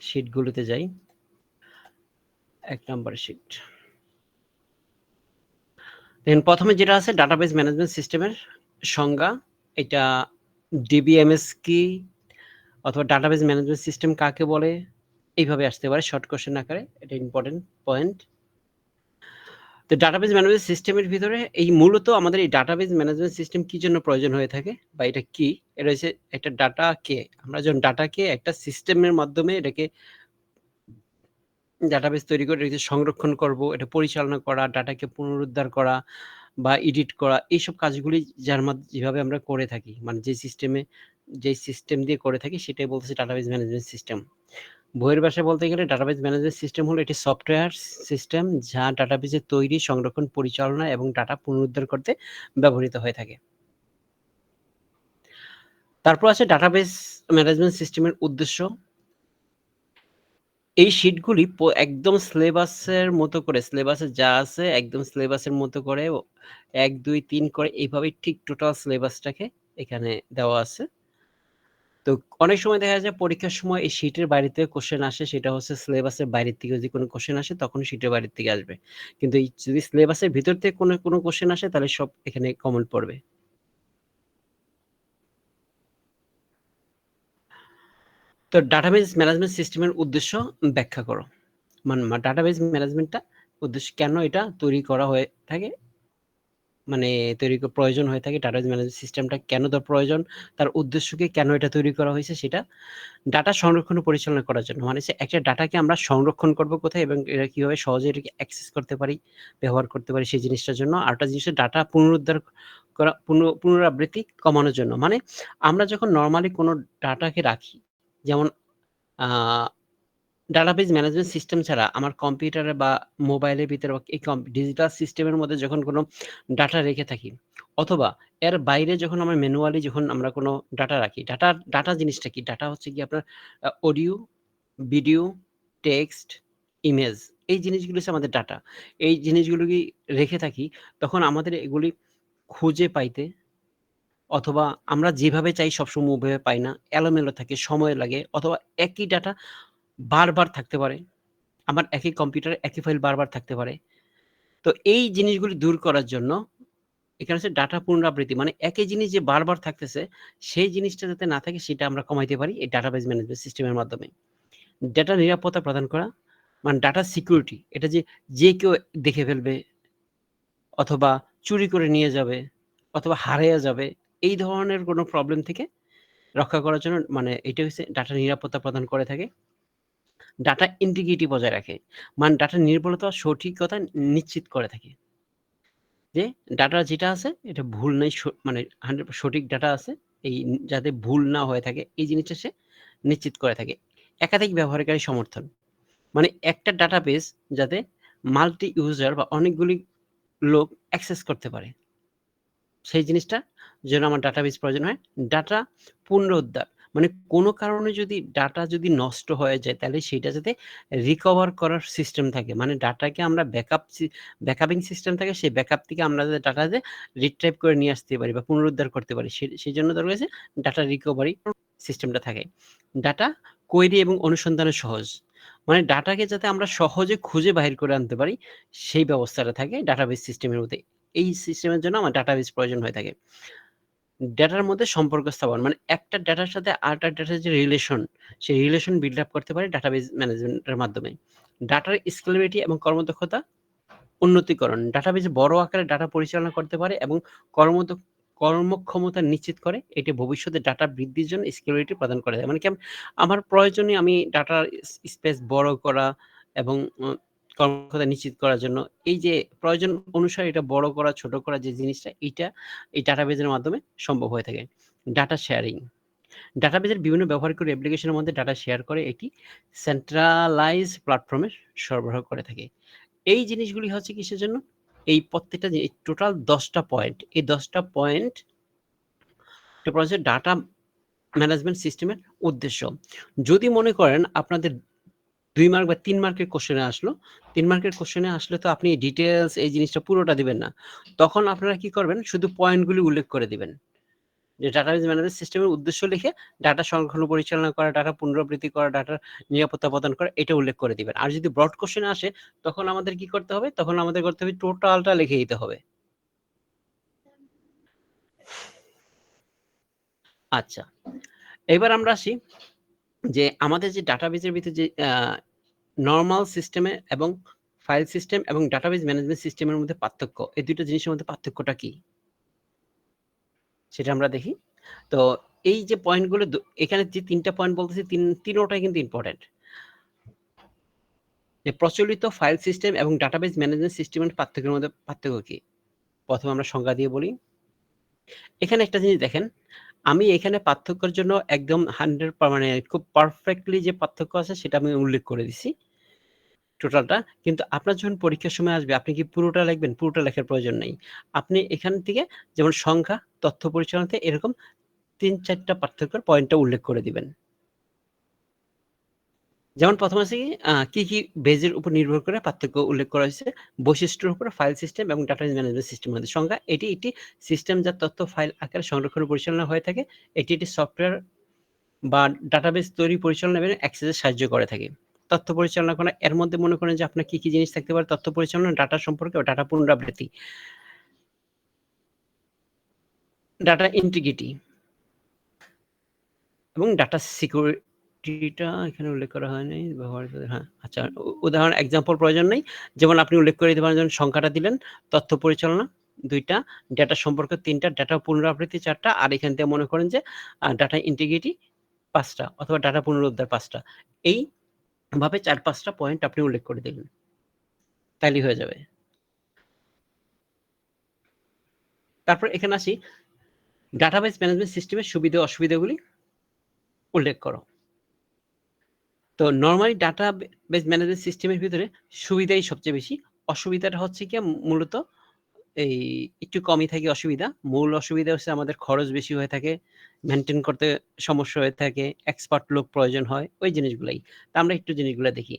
শিটগুলোতে যাই। ১ number sheet. দেখেন প্রথমে যেটা আছে ডাটাবেস ম্যানেজমেন্ট সিস্টেমের সংজ্ঞা। এটা ডিবিএমএস কি অথবা ডাটাবেস ম্যানেজমেন্ট সিস্টেম কাকে বলে? এইভাবে আসতে পারে শর্ট কোয়েশ্চেন আকারে। এটা ইম্পোর্টেন্ট পয়েন্ট। তো ডাটাবেস ম্যানেজমেন্ট সিস্টেমের ভিতরে এই মূলত আমাদের এই ডাটাবেস ম্যানেজমেন্ট সিস্টেম কি জন্য প্রয়োজন হয়ে থাকে বা এটা কি? এটা হচ্ছে একটা ডাটাকে আমরা যখন ডাটাকে একটা সিস্টেমের মাধ্যমে এটাকে ডাটাবেস তৈরি করে এটাকে সংরক্ষণ করব, এটা পরিচালনা করা, ডাটাকে পুনরুদ্ধার করা বা এডিট করা এইসব কাজগুলি যেভাবে আমরা করে থাকি। মানে যে সিস্টেম দিয়ে করে থাকি সেটাই বলতেছি ডাটাবেস ম্যানেজমেন্ট সিস্টেম। বইয়ের ভাষায় বলতে গেলে ডাটাবেস ম্যানেজমেন্ট সিস্টেম হলো একটি সফটওয়্যার সিস্টেম যা ডাটাবেসের তৈরি, সংরক্ষণ, পরিচালনা এবং ডাটা পুনরুদ্ধার করতে ব্যবহৃত হয়ে থাকে। তারপর আছে ডাটাবেস ম্যানেজমেন্ট সিস্টেমের উদ্দেশ্য। এই শিটগুলি একদম সিলেবাসের মতো করে সিলেবাসে যা আছে একদম সিলেবাসের মতো করে ১, ২, ৩ করে এইভাবে ঠিক টোটাল সিলেবাসটাকে এখানে দেওয়া আছে। তো অনেক সময় দেখা যায় পরীক্ষার সময় এই শিটের বাইরে থেকে কোশ্চেন আসে, সেটা হচ্ছে সিলেবাসের বাইরের থেকে যদি কোনো কোশ্চেন আসে তখন শিটের বাইরের থেকে আসবে। কিন্তু এই যদি সিলেবাসের ভিতর থেকে কোনো কোশ্চেন আসে তাহলে সব এখানে কমন পড়বে। তো ডাটাবেস ম্যানেজমেন্ট সিস্টেমের উদ্দেশ্য ব্যাখ্যা করো। ডাটাবেস ম্যানেজমেন্টটা উদ্দেশ্য কেন এটা তৈরি করা হয়ে থাকে? মানে প্রয়োজন হয়ে থাকে ডাটাবেস ম্যানেজমেন্ট সিস্টেমটা কেন প্রয়োজন? তার উদ্দেশ্য কি? কেন এটা তৈরি করা হয়েছে সেটা ডাটা সংরক্ষণ ও পরিচালনা করার জন্য। মানে হচ্ছে একটা ডাটাকে আমরা সংরক্ষণ করব কোথায় এবং এটা কিভাবে সহজে এটাকে অ্যাক্সেস করতে পারি, ব্যবহার করতে পারি সেই জিনিসটার জন্য। আরেকটা জিনিস হচ্ছে ডাটা পুনরুদ্ধার করা পুনরাবৃত্তি কমানোর জন্য। মানে আমরা যখন নরমালি কোনো ডাটাকে রাখি, যেমন আ ডাটাবেস ম্যানেজমেন্ট সিস্টেম ছাড়া আমার কম্পিউটারে বা মোবাইলের ভিতরে বা এই ডিজিটাল সিস্টেমের মধ্যে যখন কোনো ডাটা রেখে থাকি অথবা এর বাইরে যখন আমরা ম্যানুয়ালি যখন আমরা কোনো ডাটা রাখি, ডাটা জিনিসটা কি? ডাটা হচ্ছে গিয়ে আপনার অডিও, ভিডিও, টেক্সট, ইমেজ এই জিনিসগুলো হচ্ছে আমাদের ডাটা। এই জিনিসগুলো কি রেখে থাকি তখন আমাদের এগুলি খুঁজে পাইতে অথবা আমরা যেভাবে চাই সবসময় ওভাবে পাই না। এলোমেলো থাকে, সময় লাগে অথবা একই ডাটা বারবার থাকতে পারে। আমার একই কম্পিউটারে একই ফাইল বারবার থাকতে পারে। তো এই জিনিসগুলি দূর করার জন্য এখানে হচ্ছে ডাটা পুনরাবৃত্তি। মানে একই জিনিস যে বারবার থাকতেছে, সেই জিনিসটা যাতে না থাকে সেটা আমরা কমাইতে পারি এই ডাটাবেস ম্যানেজমেন্ট সিস্টেমের মাধ্যমে। ডেটা নিরাপত্তা প্রদান করা, মানে ডাটা সিকিউরিটি এটা যে কেউ দেখে ফেলবে অথবা চুরি করে নিয়ে যাবে অথবা হারিয়ে যাবে, এই ধরনের কোনো প্রবলেম থেকে রক্ষা করার জন্য মানে এটা হচ্ছে ডাটা নিরাপত্তা প্রদান করে থাকে। ডাটা ইন্টিগ্রিটি বজায় রাখে। মানে ডাটার নির্ভুলতা ও সঠিকতা নিশ্চিত করে থাকে। যে ডাটা যেটা আছে এটা ভুল নাই মানে 100% সঠিক ডাটা আছে। এই যাতে ভুল না হয়ে থাকে এই জিনিসটা সে নিশ্চিত করে থাকে। একাধিক ব্যবহারকারী সমর্থন। মানে একটা ডাটাবেস যাতে মাল্টি ইউজার বা অনেকগুলি লোক অ্যাক্সেস করতে পারে। সেই জিনিসটা যেন আমার ডাটাবেস প্রয়োজন হয়। ডাটা পুনরুদ্ধার। মানে কোনো কারণে যদি ডাটা যদি নষ্ট হয়ে যায় তাহলে সেটা যাতে রিকভার করার সিস্টেম থাকে। মানে ডাটাকে আমরা ব্যাকআপিং সিস্টেম থাকে সেই ব্যাকআপ থেকে আমরা যাতে ডাটাতে রিট্রাইভ করে নিয়ে আসতে পারি বা পুনরুদ্ধার করতে পারি। সেজন্য দরকার হচ্ছে ডাটা রিকভারি সিস্টেমটা থাকে। ডাটা কোয়েরি এবং অনুসন্ধানে সহজ। মানে ডাটাকে যাতে আমরা সহজে খুঁজে বাহির করে আনতে পারি সেই ব্যবস্থাটা থাকে ডাটাবেস সিস্টেমের মধ্যে। এই সিস্টেমের জন্য আমার ডাটাবেস প্রয়োজন হয়ে থাকে। ডেটার মধ্যে সম্পর্ক স্থাপন মানে একটা ডেটার সাথে আরেকটা ডেটার যে রিলেশন, সেই রিলেশন বিল্ড আপ করতে পারি ডাটাবেস ম্যানেজমেন্টের মাধ্যমে। ডাটার স্কেলেবিলিটি এবং কর্মদক্ষতা উন্নতিকরণ। ডাটাবেস বড় আকারে ডাটা পরিচালনা করতে পারে এবং কর্মদ কর্মক্ষমতা নিশ্চিত করে। এটি ভবিষ্যতে ডাটা বৃদ্ধির জন্য স্কেলেবিলিটি প্রদান করে দেয়। মানে কি আমার প্রয়োজনে আমি ডাটার স্পেস বড় করা এবং কর্মক্ষমতা নিশ্চিত করার জন্য এই যে প্রয়োজন অনুসারে এটা বড় করা, ছোট করা যে জিনিসটা এইটা এই ডাটাবেজের মাধ্যমে সম্ভব হয়ে থাকে। Data sharing. ডাটাবেজের বিভিন্ন ব্যবহারকারী অ্যাপ্লিকেশনের মধ্যে ডাটা শেয়ার করে এটি সেন্ট্রালাইজ প্ল্যাটফর্মে সরবরাহ করে থাকে। এই জিনিসগুলি হচ্ছে কিসের জন্য? এই প্রত্যেকটা এই টোটাল ১০ টা পয়েন্ট। এই ১০ টা পয়েন্ট হচ্ছে ডাটা ম্যানেজমেন্ট সিস্টেমের উদ্দেশ্য। যদি মনে করেন আপনাদের ২ মার্ক বা ৩ মার্কের কোশ্চেনে আসলো, ৩ মার্কের কোশ্চেনে আসলে তো আপনি ডিটেইলস এই জিনিসটা পুরোটা দিবেন না। তখন আপনারা কি করবেন? শুধু পয়েন্টগুলি উল্লেখ করে দিবেন। যে ডাটাবেস ম্যানেজমেন্ট সিস্টেমের উদ্দেশ্য লিখে ডাটা সংরক্ষণ ও পরিচালনা করা, ডাটা পুনরাবৃত্তি করা, ডাটার নিরাপত্তা প্রদান করা এটা উল্লেখ করে দিবেন। আর যদি ব্রড কোয়েশ্চেন আসে তখন আমাদের কি করতে হবে? তখন আমাদের করতে হবে টোটালটা লিখে দিতে হবে। আচ্ছা। এবার আমরা আসি যে আমাদের যে ডাটাবেজের ভিতরে যে নরমাল সিস্টেমে এবং ফাইল সিস্টেম এবং ডাটাবেজ ম্যানেজমেন্ট সিস্টেমের মধ্যে পার্থক্য। এই ২ টা জিনিসের মধ্যে পার্থক্যটা কি? সেটা আমরা দেখি। তো এই যে পয়েন্টগুলো এখানে যে ৩ টা পয়েন্ট বলতেছি তিনোটাই কিন্তু ইম্পোর্টেন্ট। যে প্রচলিত ফাইল সিস্টেম এবং ডাটাবেজ ম্যানেজমেন্ট সিস্টেমের পার্থক্যের মধ্যে পার্থক্য কি? ১ম আমরা সংজ্ঞা দিয়ে বলি। এখানে একটা জিনিস দেখেন, আমি এখানে পার্থক্যের জন্য একদম 100 মানে খুব পারফেক্টলি যে পার্থক্য আছে সেটা আমি উল্লেখ করে দিছি। টোটালটা। কিন্তু আপনার যখন পরীক্ষার সময় আসবে আপনি কি পুরোটা লিখবেন? পুরোটা লেখার প্রয়োজন নেই। আপনি এখান থেকে যেমন সংখ্যা, তথ্য পরিচালনাতে এরকম ৩-৪ টা পার্থক্যের পয়েন্টটা উল্লেখ করে দিবেন। যেমন ১ম আছে কি বেজের উপর নির্ভর করে পার্থক্য উল্লেখ করা হয়েছে? বৈশিষ্ট্যের উপর ফাইল সিস্টেম এবং ডাটা ম্যানেজমেন্ট সিস্টেমের মধ্যে। সংজ্ঞা এটি একটি সিস্টেম যার তথ্য ফাইল আকারে সংরক্ষণ ও পরিচালনা হয়ে থাকে। এটি একটি সফটওয়্যার বা ডাটাবেস তৈরি পরিচালনা এবং অ্যাক্সেসে সাহায্য করে থাকে। তথ্য পরিচালনা করা এর মধ্যে মনে করেন যে আপনার কি জিনিস থাকতে পারে তথ্য পরিচালনা, ডাটা সম্পর্কে ও ডাটা পুনরাবৃত্তি, ডাটা ইন্টিগ্রিটি এবং ডাটা সিকিউরিটিটা এখানে উল্লেখ করা হয় নাই। হ্যাঁ, আচ্ছা উদাহরণ এক্সাম্পল প্রয়োজন নেই। যেমন আপনি উল্লেখ করে দিতে পারেন যেমন সংখ্যাটা দিলেন, তথ্য পরিচালনা ২ টা, ডাটা সম্পর্ক ৩ টা, ডাটা পুনরাবৃত্তি ৪ টা আর এখান থেকে মনে করেন যে ডাটা ইন্টিগ্রিটি ৫ টা অথবা ডাটা পুনরুদ্ধার ৫ টা। এইভাবে ৪-৫ টা পয়েন্ট আপনি উল্লেখ করে দিলেন। তাইলেই হয়ে যাবে। তারপর এখানে আসি ডাটাবেস ম্যানেজমেন্ট সিস্টেমের সুবিধা অসুবিধাগুলি উল্লেখ করো। তো নরমালি বেস ম্যানেজমেন্ট সিস্টেমের ভিতরে সুবিধাই সবচেয়ে বেশি। অসুবিধাটা হচ্ছে গিয়ে মূলত এই একটু কমই থাকে অসুবিধা। মূল অসুবিধা হচ্ছে আমাদের খরচ বেশি হয়ে থাকে। মেইনটেইন করতে সমস্যা হয়ে থাকে। এক্সপার্ট লোক প্রয়োজন হয়। ওই জিনিসগুলাই। তা আমরা একটু জিনিসগুলা দেখি।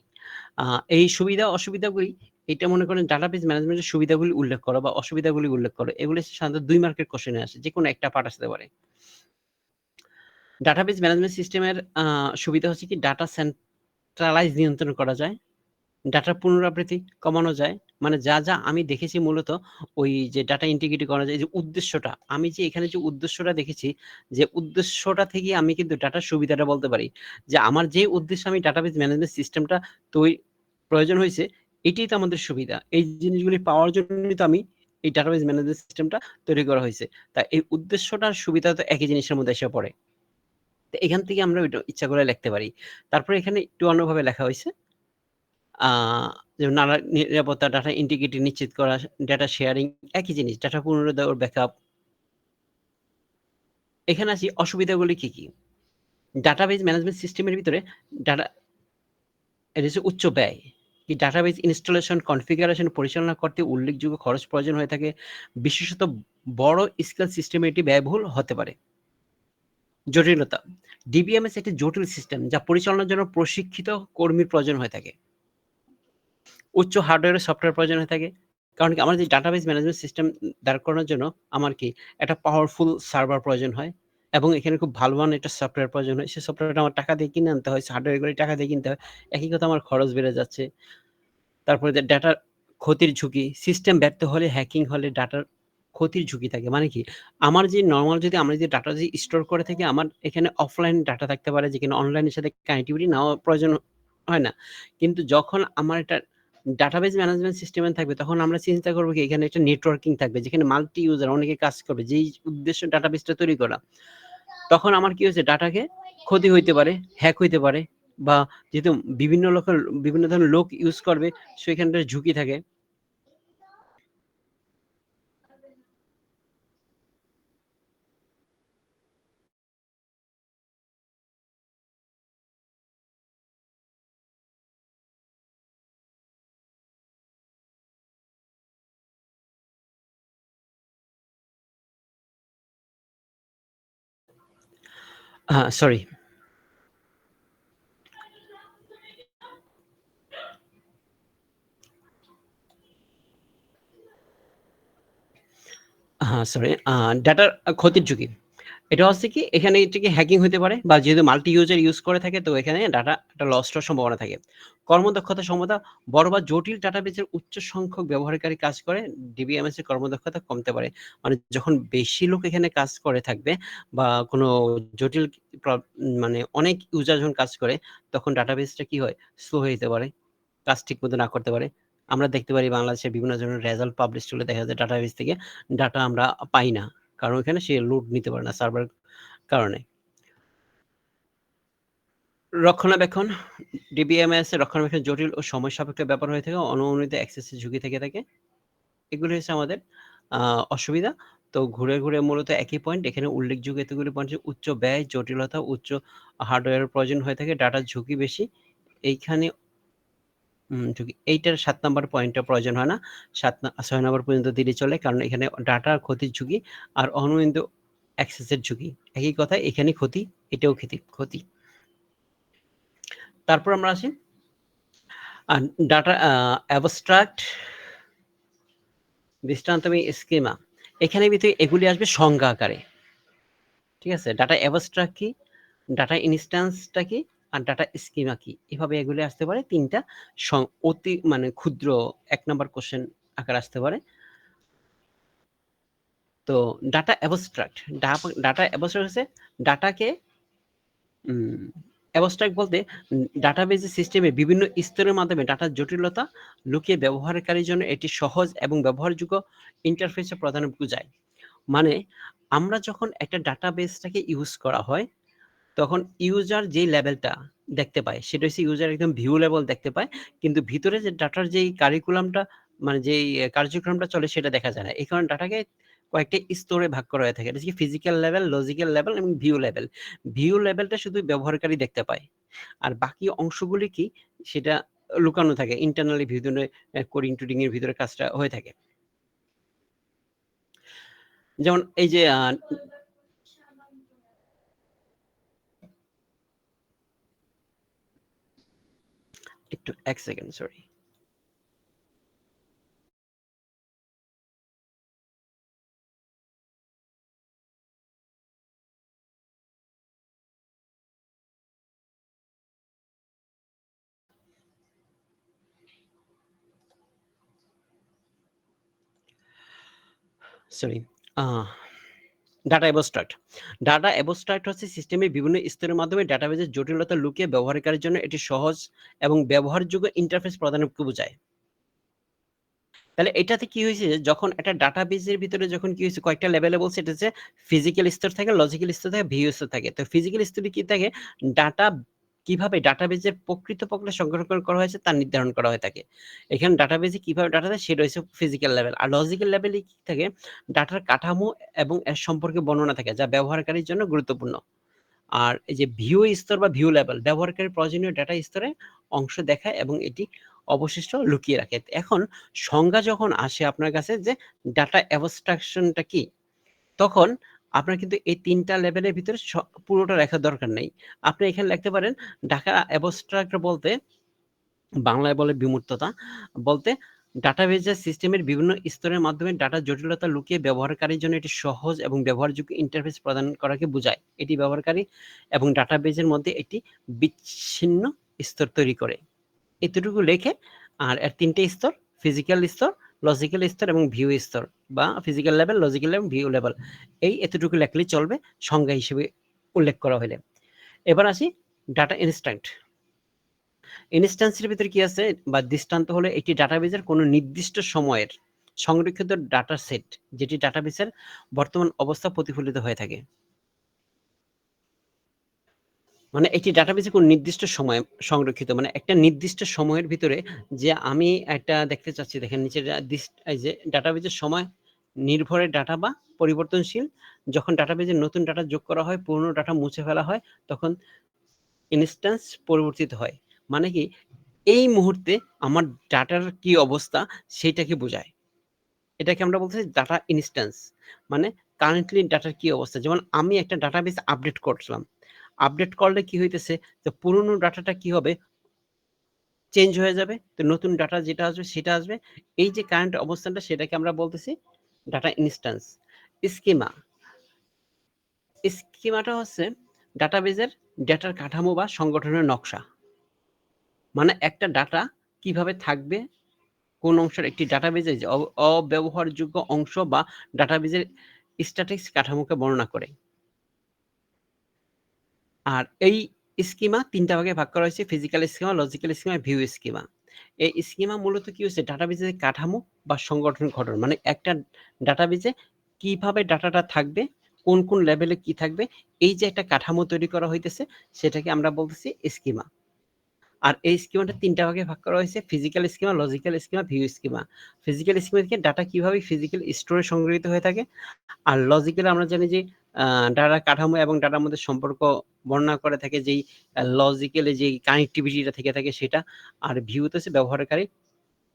আ এই সুবিধা অসুবিধাগুলি এটা মনে করেন ডাটাবেস ম্যানেজমেন্টের সুবিধাগুলি উল্লেখ করো বা অসুবিধাগুলি উল্লেখ করো। এগুলি সাধারণত ২ মার্কের কোয়েশ্চেনে আসে। যেকোনো একটা পার্ট আসতে পারে। ডাটাবেস ম্যানেজমেন্ট সিস্টেমের সুবিধা হচ্ছে কি ডাটা সেন্ট্রালাইজ নিয়ন্ত্রণ করা যায়। ডাটার পুনরাবৃত্তি কমানো যায়। মানে যা আমি দেখেছি মূলত ওই যে ডাটা ইন্টিগ্রিটি করা যায় যে উদ্দেশ্যটা, আমি যে এখানে যে উদ্দেশ্যটা দেখেছি, যে উদ্দেশ্যটা থেকে আমি কিন্তু ডাটার সুবিধাটা বলতে পারি। যে আমার যে উদ্দেশ্যে আমি ডাটাবেস ম্যানেজমেন্ট সিস্টেমটা প্রয়োজন হইছে, এটিই তো আমাদের সুবিধা। এই জিনিসগুলি পাওয়ার জন্যই তো আমি এই ডাটাবেস ম্যানেজমেন্ট সিস্টেমটা তৈরি করা হইছে। তা এই উদ্দেশ্যটার সুবিধা তো একই জিনিসের মধ্যে এসে পড়ে। তো এখান থেকে আমরা ওইটা ইচ্ছা করে লিখতে পারি। তারপরে এখানে একটু অন্যভাবে লেখা হইছে। আ যেমন নিরাপত্তা, ডাটা ইন্টিগ্রিটি নিশ্চিত করা, ডাটা শেয়ারিং একই জিনিস। ডাটা পুনরুদ্ধার ও ব্যাকআপ। এখানে আসি অসুবিধাগুলি কি? ডাটাবেজ ম্যানেজমেন্ট সিস্টেমের ভিতরে ডাটা এটা হচ্ছে উচ্চ ব্যয়। এই ডাটাবেজ ইনস্টলেশন, কনফিগারেশন পরিচালনা করতে উল্লেখযোগ্য খরচ প্রয়োজন হয়ে থাকে। বিশেষত বড় স্কেল সিস্টেমে এটি ব্যয়বহুল হতে পারে। জটিলতা। ডিবিএমএস একটি জটিল সিস্টেম যা পরিচালনার জন্য প্রশিক্ষিত কর্মীর প্রয়োজন হয়ে থাকে। উচ্চ হার্ডওয়্যার ও সফটওয়্যার প্রয়োজন হয়ে থাকে। কারণ কি আমার যে ডাটাবেস ম্যানেজমেন্ট সিস্টেম দাঁড় করানোর জন্য আমার কি একটা পাওয়ারফুল সার্ভার প্রয়োজন হয় এবং এখানে খুব ভালো মানের একটা সফটওয়্যার প্রয়োজন হয়। সেই সফটওয়্যারটা আমার টাকা দিয়ে কিনে আনতে হয়। হার্ডওয়্যারগুলি টাকা দিয়ে কিনতে হয়। একই কথা আমার খরচ বেড়ে যাচ্ছে। তারপরে যে ডাটার ক্ষতির ঝুঁকি, সিস্টেম ব্যর্থ হলে, হ্যাকিং হলে ডাটার ক্ষতির ঝুঁকি থাকে। মানে কি? আমার যে নরমাল যদি আমরা যে ডাটা যদি স্টোর করে থাকি, আমার এখানে অফলাইন ডাটা থাকতে পারে যেখানে অনলাইনের সাথে কানেক্টিভিটি নেওয়া প্রয়োজন হয় না। কিন্তু যখন আমার এটা ডাটাবেস ম্যানেজমেন্ট সিস্টেমে থাকবে তখন আমরা চিন্তা করব কি এখানে একটা নেটওয়ার্কিং থাকবে যেখানে মাল্টি ইউজার অনেকে কাজ করবে। যেই উদ্দেশ্য ডাটাবেসটা তৈরি করা। তখন আমার কি হয়েছে ডাটাকে ক্ষতি হইতে পারে, হ্যাক হইতে পারে বা যেহেতু বিভিন্ন ধরনের লোক ইউজ করবে সেখানটার ঝুঁকি থাকে। সরি। সরি। ডাটার ক্ষতির ঝুঁকি। এটা হচ্ছে কি এখানে এটা কি হ্যাকিং হইতে পারে বা যেহেতু মাল্টি ইউজার ইউজ করে থাকে তো এখানে ডাটা একটা লস্ট হওয়ার সম্ভাবনা থাকে। কর্মদক্ষতা সমতা বড় বা জটিল ডাটাবেজের উচ্চ সংখ্যক ব্যবহারকারী কাজ করে ডিবিএমএস এর কর্মদক্ষতা কমতে পারে। মানে যখন বেশি লোক এখানে কাজ করে থাকবে বা কোনো জটিল মানে অনেক ইউজার যখন কাজ করে তখন ডাটাবেসটা কি হয়? স্লো হয়ে যেতে পারে। কাজ ঠিকমতো না করতে পারে। আমরা দেখতে পারি বাংলাদেশের বিভিন্ন ধরনের রেজাল্ট পাবলিশ হলে দেখা যায় ডাটাবেস থেকে ডাটা আমরা পাই না। কারণ ওখানে সে লোড নিতে পারে না সার্ভার কারণে। রক্ষণাবেক্ষণ ডিবিএমএস এর রক্ষণাবেক্ষণ জটিল ও সময় সাপেক্ষ ব্যাপার হয়ে থাকে, অননুমোদিত অ্যাক্সেসের ঝুঁকি থেকে থাকে। এগুলো হচ্ছে আমাদের আ অসুবিধা। তো ঘুরে মূলত একই পয়েন্ট এখানে উল্লেখযোগ্য এতগুলো পয়েন্ট যে উচ্চ ব্যয়, জটিলতা, উচ্চ হার্ডওয়্যারের প্রয়োজন হয়ে থাকে, ডাটার ঝুঁকি বেশি। এইখানে ঝুঁকি এইটার ৭ নাম্বার পয়েন্টটা প্রয়োজন হয় না। ৬ নাম্বার পর্যন্ত দিলেই চলে। কারণ এখানে ডাটার ক্ষতির ঝুঁকি আর অনিয়মিত অ্যাক্সেসের ঝুঁকি। একই কথা এখানে ক্ষতি, এটাও ক্ষতি। তারপর আমরা আসি ডাটা অ্যাবস্ট্রাক্ট, দৃষ্টান্তমী স্কিমা। এখানে ভিতরে এগুলি আসবে সংজ্ঞা আকারে। ঠিক আছে? ডাটা অ্যাবস্ট্রাক্ট কি? ডাটা ইনস্ট্যান্সটা কি? আর ডাটা স্কিমা কি? এভাবে এগুলি আসতে পারে ৩ টা অতি মানে ক্ষুদ্র ১ নাম্বার কোয়েশ্চেন আকারে আসতে পারে। তো ডাটা অ্যাবস্ট্রাক্ট ডাটা অ্যাবস্ট্রাক্ট হচ্ছে ডাটাকে উম অ্যাবস্ট্রাক্ট বলতে ডাটাবেজ সিস্টেমে বিভিন্ন স্তরের মাধ্যমে ডাটার জটিলতা লুকিয়ে ব্যবহারকারীর জন্য এটি সহজ এবং ব্যবহারযোগ্য ইন্টারফেসে প্রদান বোঝায়। মানে আমরা যখন একটা ডাটাবেসটাকে ইউজ করা হয় তখন ইউজার যেই লেভেলটা দেখতে পায় সেটা হচ্ছে ইউজার একদম ভিউ লেভেল দেখতে পায়। কিন্তু ভিতরে যে ডাটার যেই কারিকুলামটা মানে যেই কার্যক্রমটা চলে সেটা দেখা যায় না। এই কারণে ডাটাকে কয়েকটা স্তরে ভাগ করা হয়ে থাকে। এটা হচ্ছে ফিজিক্যাল লেভেল, লজিক্যাল লেভেল এবং ভিউ লেভেল। ভিউ লেভেলটা শুধু ব্যবহারকারী দেখতে পায়। আর বাকি অংশগুলি কি সেটা লুকানো থাকে। ইন্টারনালি ভিতরে কোডিং-টোডিং এর ভিতরে কাজটা হয়ে থাকে। যেমন এই যে একটু ১ সেকেন্ড সরি। সরি। আ ডাটা অ্যাবস্ট্রাক্ট। ডাটা অ্যাবস্ট্রাক্ট হচ্ছে সিস্টেমের বিভিন্ন স্তরের মাধ্যমে ডাটাবেজের জটিলতা লুকিয়ে ব্যবহারকারীর জন্য এটি সহজ এবং ব্যবহারযোগ্য ইন্টারফেস প্রদানকে বোঝায়। তাহলে এটাতে কি হয়েছে যখন একটা ডাটাবেজের ভিতরে যখন কি হয়েছে কয়েকটা লেভেলে বলছে এটা হচ্ছে ফিজিক্যাল স্তর থাকে, লজিক্যাল স্তর থাকে, ভিউ স্তর থাকে। তো ফিজিক্যাল স্তরে কি থাকে ডাটা কিভাবে ডাটাবেজের প্রকৃতপক্ষে সংরক্ষণ করা হয়েছে তা নির্ধারণ করা হয়ে থাকে। এখানে ডাটাবেজে কিভাবে ডাটা দেয় সেটা হচ্ছে ফিজিক্যাল লেভেল। আর লজিক্যাল লেভেলে কি থাকে ডাটার কাঠামো এবং এর সম্পর্কে বর্ণনা থাকে যা ব্যবহারকারীর জন্য গুরুত্বপূর্ণ। আর এই যে ভিউ স্তর বা ভিউ লেভেল ব্যবহারকারীর প্রয়োজনীয় ডেটা স্তরে অংশ দেখায় এবং এটি অবশিষ্ট লুকিয়ে রাখে। এখন সংজ্ঞা যখন আসে আপনার কাছে যে ডাটা অ্যাবস্ট্রাকশনটা কি? তখন আপনার কিন্তু এই ৩ টা লেভেলের ভিতরে পুরোটা লেখার দরকার নেই। আপনি এখানে লিখতে পারেন ডাটা অ্যাবস্ট্রাক্ট বলতে বাংলায় বলে বিমূর্ততা বলতে ডাটাবেজের সিস্টেমের বিভিন্ন স্তরের মাধ্যমে ডাটার জটিলতা লুকিয়ে ব্যবহারকারীর জন্য এটি সহজ এবং ব্যবহারযোগ্য ইন্টারফেস প্রদান করাকে বোঝায়। এটি ব্যবহারকারী এবং ডাটাবেজের মধ্যে একটি বিচ্ছিন্ন স্তর তৈরি করে। এতটুকু লেখে আর এর ৩ টে স্তর ফিজিক্যাল স্তর, লজিক্যাল স্তর এবং ভিউ স্তর বা ফিজিক্যাল লেভেল, লজিক্যাল এবং ভিউ লেভেল। এই এতটুকু লেখলেই চলবে সংজ্ঞা হিসেবে উল্লেখ করা হইলে। এবার আসি ডাটা ইনস্ট্যান্ট। ইনস্ট্যান্সের ভিতরে কি আছে বা দৃষ্টান্ত হলো একটি ডাটাবেজের কোনো নির্দিষ্ট সময়ের সংরক্ষিত ডাটা সেট যেটি ডাটাবেসের বর্তমান অবস্থা প্রতিফলিত হয়ে থাকে। মানে একটি ডাটাবেসে কোনো নির্দিষ্ট সময় সংরক্ষিত মানে একটা নির্দিষ্ট সময়ের ভিতরে যে আমি একটা দেখতে চাচ্ছি দেখেন নিচে এই যে ডাটাবেসের সময় নির্ভরের ডাটা বা পরিবর্তনশীল যখন ডাটাবেসে নতুন ডাটা যোগ করা হয় পুরনো ডাটা মুছে ফেলা হয় তখন ইনস্ট্যান্স পরিবর্তিত হয়। মানে কি এই মুহূর্তে আমার ডাটার কি অবস্থা সেটাকে বোঝায়। এটাকে আমরা বলতেছি ডাটা ইনস্ট্যান্স। মানে কারেন্টলি ডাটার কি অবস্থা? যেমন আমি একটা ডাটাবেস আপডেট করলাম। আপডেট করলে কি হইতেছে? যে পুরনো ডাটাটা কি হবে? চেঞ্জ হয়ে যাবে। তো নতুন ডাটা যেটা আসবে সেটা আসবে। এই যে কারেন্ট অবস্থানটা সেটাকে আমরা বলতেছি ডাটা ইনস্ট্যান্স। স্কিমা স্কিমাটা হচ্ছে ডাটাবেজের ডেটার কাঠামো বা সংগঠনের নকশা। মানে একটা ডাটা কিভাবে থাকবে, কোন অংশের একটি ডাটাবেজে যে অব্যবহারযোগ্য অংশ বা ডাটাবেজের স্ট্যাটিক্স কাঠামোকে বর্ণনা করে। আর এই স্কিমা ৩ টা ভাগে ভাগ করা হয়েছে: physical schema, logical schema, view schema. এই স্কিমা মূলত কি হচ্ছে? ডাটাবেজের কাঠামো বা সংগঠন গঠন। মানে একটা ডাটাবেজে কিভাবে ডাটাটা থাকবে, কোন, কোন লেভেলে কি থাকবে, এই যে একটা কাঠামো তৈরি করা হইতেছে, সেটাকে আমরা বলতেছি স্কিমা। আর এই স্কিমাটা ৩ টা ভাগে ভাগ করা হয়েছে: physical schema, logical schema, view schema. Physical schema থেকে ডাটা কিভাবে ফিজিক্যাল স্টোরে সংগৃহীত হয়ে থাকে। আর লজিক্যালি আমরা জানি যে ডাটার কাঠামো এবং ডাটার মধ্যে সম্পর্ক বর্ণনা করে থাকে যেই লজিক্যালি যেই কানেক্টিভিটিটা থেকে থাকে সেটা। আর ভিউতে হচ্ছে ব্যবহারকারী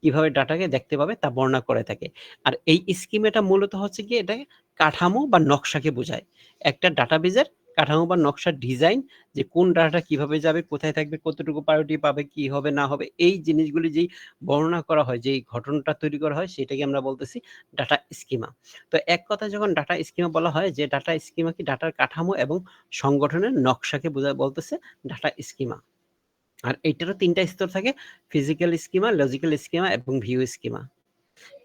কিভাবে ডাটাকে দেখতে পাবে তা বর্ণনা করে থাকে। আর এই স্কিমাটা মূলত হচ্ছে গিয়ে এটা কাঠামো বা নকশাকে বোঝায়। একটা ডাটাবেজের কাঠামো বা নকশার ডিজাইন, যে কোন ডাটাটা কিভাবে যাবে, কোথায় থাকবে, কতটুকু প্রায়োরিটি পাবে, কি হবে না হবে, এই জিনিসগুলি যেই বর্ণনা করা হয়, যেই ঘটনাটা তৈরি করা হয়, সেটাকে আমরা বলতেছি ডাটা স্কিমা। তো এক কথায় যখন ডাটা স্কিমা বলা হয়, যে ডাটা স্কিমা কি ডাটার কাঠামো এবং সংগঠনের নকশাকে বলতেছে ডাটা স্কিমা। আর এইটারও ৩ টা স্তর থাকে: ফিজিক্যাল স্কিমা, লজিক্যাল স্কিমা এবং ভিউ স্কিমা।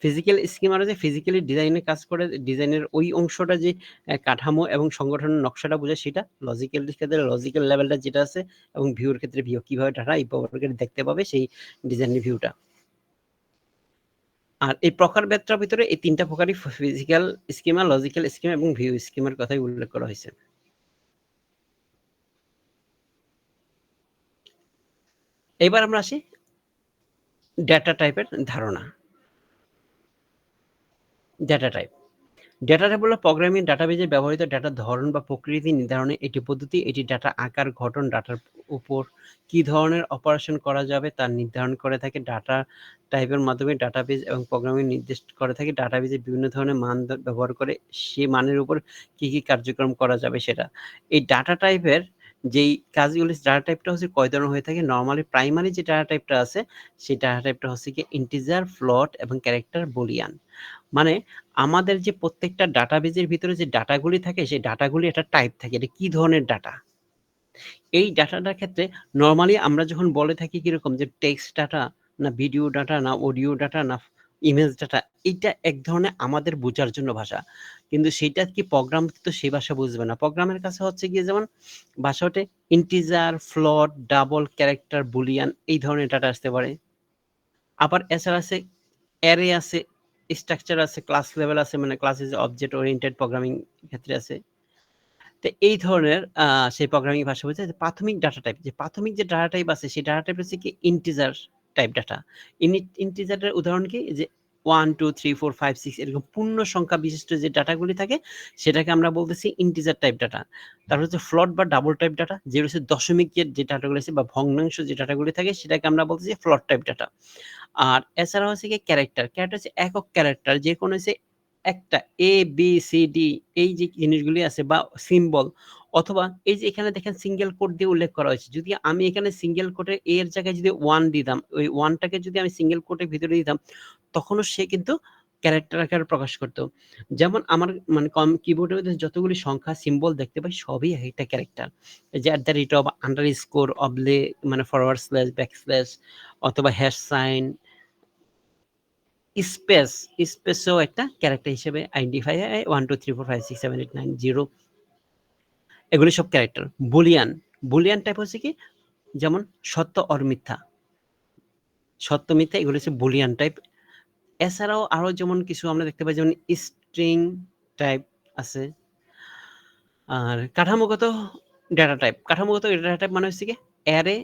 ফিজিক্যাল স্কিমার যে ফিজিক্যালি ডিজাইনে কাজ করে, ডিজাইনের ওই অংশটা যে কাঠামো এবং সংগঠনের নকশাটা বোঝায় সেটা। লজিক্যাল ক্ষেত্রে লজিক্যাল লেভেলটা যেটা আছে, এবং ভিউর ক্ষেত্রে ভিউ কিভাবে ডাটা এই ব্যবহারকারী দেখতে পাবে সেই ডিজাইনের ভিউটা। আর এই প্রকারভেদটার ভিতরে এই ৩ টা প্রকারই ফিজিক্যাল স্কিমা, লজিক্যাল স্কিমা এবং ভিউ স্কিমার কথাই উল্লেখ করা হয়েছে। এবার আমরা আসি ডেটা টাইপের ধারণা। Data type. ডেটা টাইপ হলো প্রোগ্রামিং ডাটাবেজে ব্যবহৃত ডেটার ধরন বা প্রকৃতি নির্ধারণে একটি পদ্ধতি। এটি ডেটা আকার, গঠন, ডাটার উপর কি ধরনের অপারেশন করা যাবে তা নির্ধারণ করে থাকে। ডাটা টাইপের মাধ্যমে ডাটাবেজ এবং প্রোগ্রামিং নির্দেশ করে থাকে ডাটাবেজে বিভিন্ন ধরনের মান ব্যবহার করে সে মানের উপর কি, কি কার্যক্রম করা যাবে সেটা। এই ডাটা টাইপের যেই কাজগুলি, ডাটা টাইপটা হচ্ছে কয় ধরনের হয়ে থাকে? নরমালি প্রাইমারি যে ডাটা টাইপটা আছে, সেই ডাটা টাইপটা হচ্ছে গিয়ে ইন্টিজার, ফ্লোট এবং ক্যারেক্টার, বুলিয়ান। মানে আমাদের যে প্রত্যেকটা ডাটাবেজের ভিতরে যে ডাটাগুলি থাকে, সেই ডাটাগুলি একটা টাইপ থাকে। এটা কি ধরনের ডাটা? এই ডাটাটার ক্ষেত্রে নরমালি আমরা যখন বলে থাকি কিরকম, যে টেক্সট ডাটা, না ভিডিও ডাটা, না অডিও ডাটা, না ইমেজ ডাটা, এইটা এক ধরনের আমাদের বোঝার জন্য ভাষা। কিন্তু সেইটা কি প্রোগ্রাম তো সেই ভাষা বুঝবে না। প্রোগ্রামের কাছে হচ্ছে গিয়ে যেমন ভাষা ওঠে integer, float, double, character, Boolean, এই ধরনের ডাটা আসতে পারে। আবার এছাড়া আছে অ্যারে আছে, স্ট্রাকচার আছে, ক্লাস লেভেল আছে, মানে class is object oriented programming ক্ষেত্রে আছে। তো এই ধরনের সেই প্রোগ্রামিং ভাষা বোঝায় যে প্রাথমিক ডাটা টাইপ, যে প্রাথমিক যে ডাটা টাইপ আছে সেই ডাটা টাইপ হচ্ছে কি ইন্টিজার টাইপ ডাটা। ইন্টিজারের উদাহরণ কি? যে 1, 2, 3, 4, 5, 6 এরকম পূর্ণ সংখ্যা বিশিষ্ট যে ডাটাগুলি থাকে সেটাকে আমরা বলতেছি ইন্টিজার টাইপ ডাটা। তারপর হচ্ছে ফ্লোট বা ডাবল টাইপ ডাটা, যেগুলো হচ্ছে দশমিক যে ডাটাগুলো আছে বা ভগ্নাংশ যে ডাটাগুলি থাকে সেটাকে আমরা বলতেছি ফ্লোট টাইপ ডাটা। আর এছাড়া হচ্ছে গিয়ে ক্যারেক্টার। ক্যারেক্টার হচ্ছে একক ক্যারেক্টার, যেকোনো হচ্ছে একটা এ, বি, সি, ডি, এই যে জিনিসগুলি আছে বা সিম্বল, অথবা এই যে এখানে দেখেন সিঙ্গেল কোট দিয়ে উল্লেখ করা হয়েছে। যদি আমি এখানে সিঙ্গেল কোটে এ এর জায়গায় যদি 1 দিতাম, ওই 1 টাকে যদি আমি সিঙ্গেল কোটের ভিতরে দিতাম, তখনও সে কিন্তু ক্যারেক্টার আকারে প্রকাশ করত। যেমন আমার মানে কিবোর্ডের মধ্যে যতগুলি সংখ্যা সিম্বল দেখতে পাই সবই একটা ক্যারেক্টার। এই যে @ অবলে মানে ফরওয়ার্ড স্ল্যাশ, ব্যাকস্ল্যাশ অথবা হ্যাশ সাইন, স্পেস, স্পেসও একটা ক্যারেক্টার হিসেবে আইডেন্টিফাই হয়। 1, 2, 3, 4, 5, 6, 7, 8, 9, 0 এগুলি সব ক্যারেক্টার। বুলিয়ান, বুলিয়ান টাইপ হচ্ছে কি? যেমন সত্য অর মিথ্যা, সত্য মিথ্যা এগুলো হচ্ছে বুলিয়ান টাইপ। এছাড়াও আরো যেমন কিছু আমরা দেখতে পাই, যেমন স্ট্রিং টাইপ আছে। আর কাঠামোগত ডেটা টাইপ, কাঠামোগত ডেটা টাইপ মানে হচ্ছে কি অ্যারে,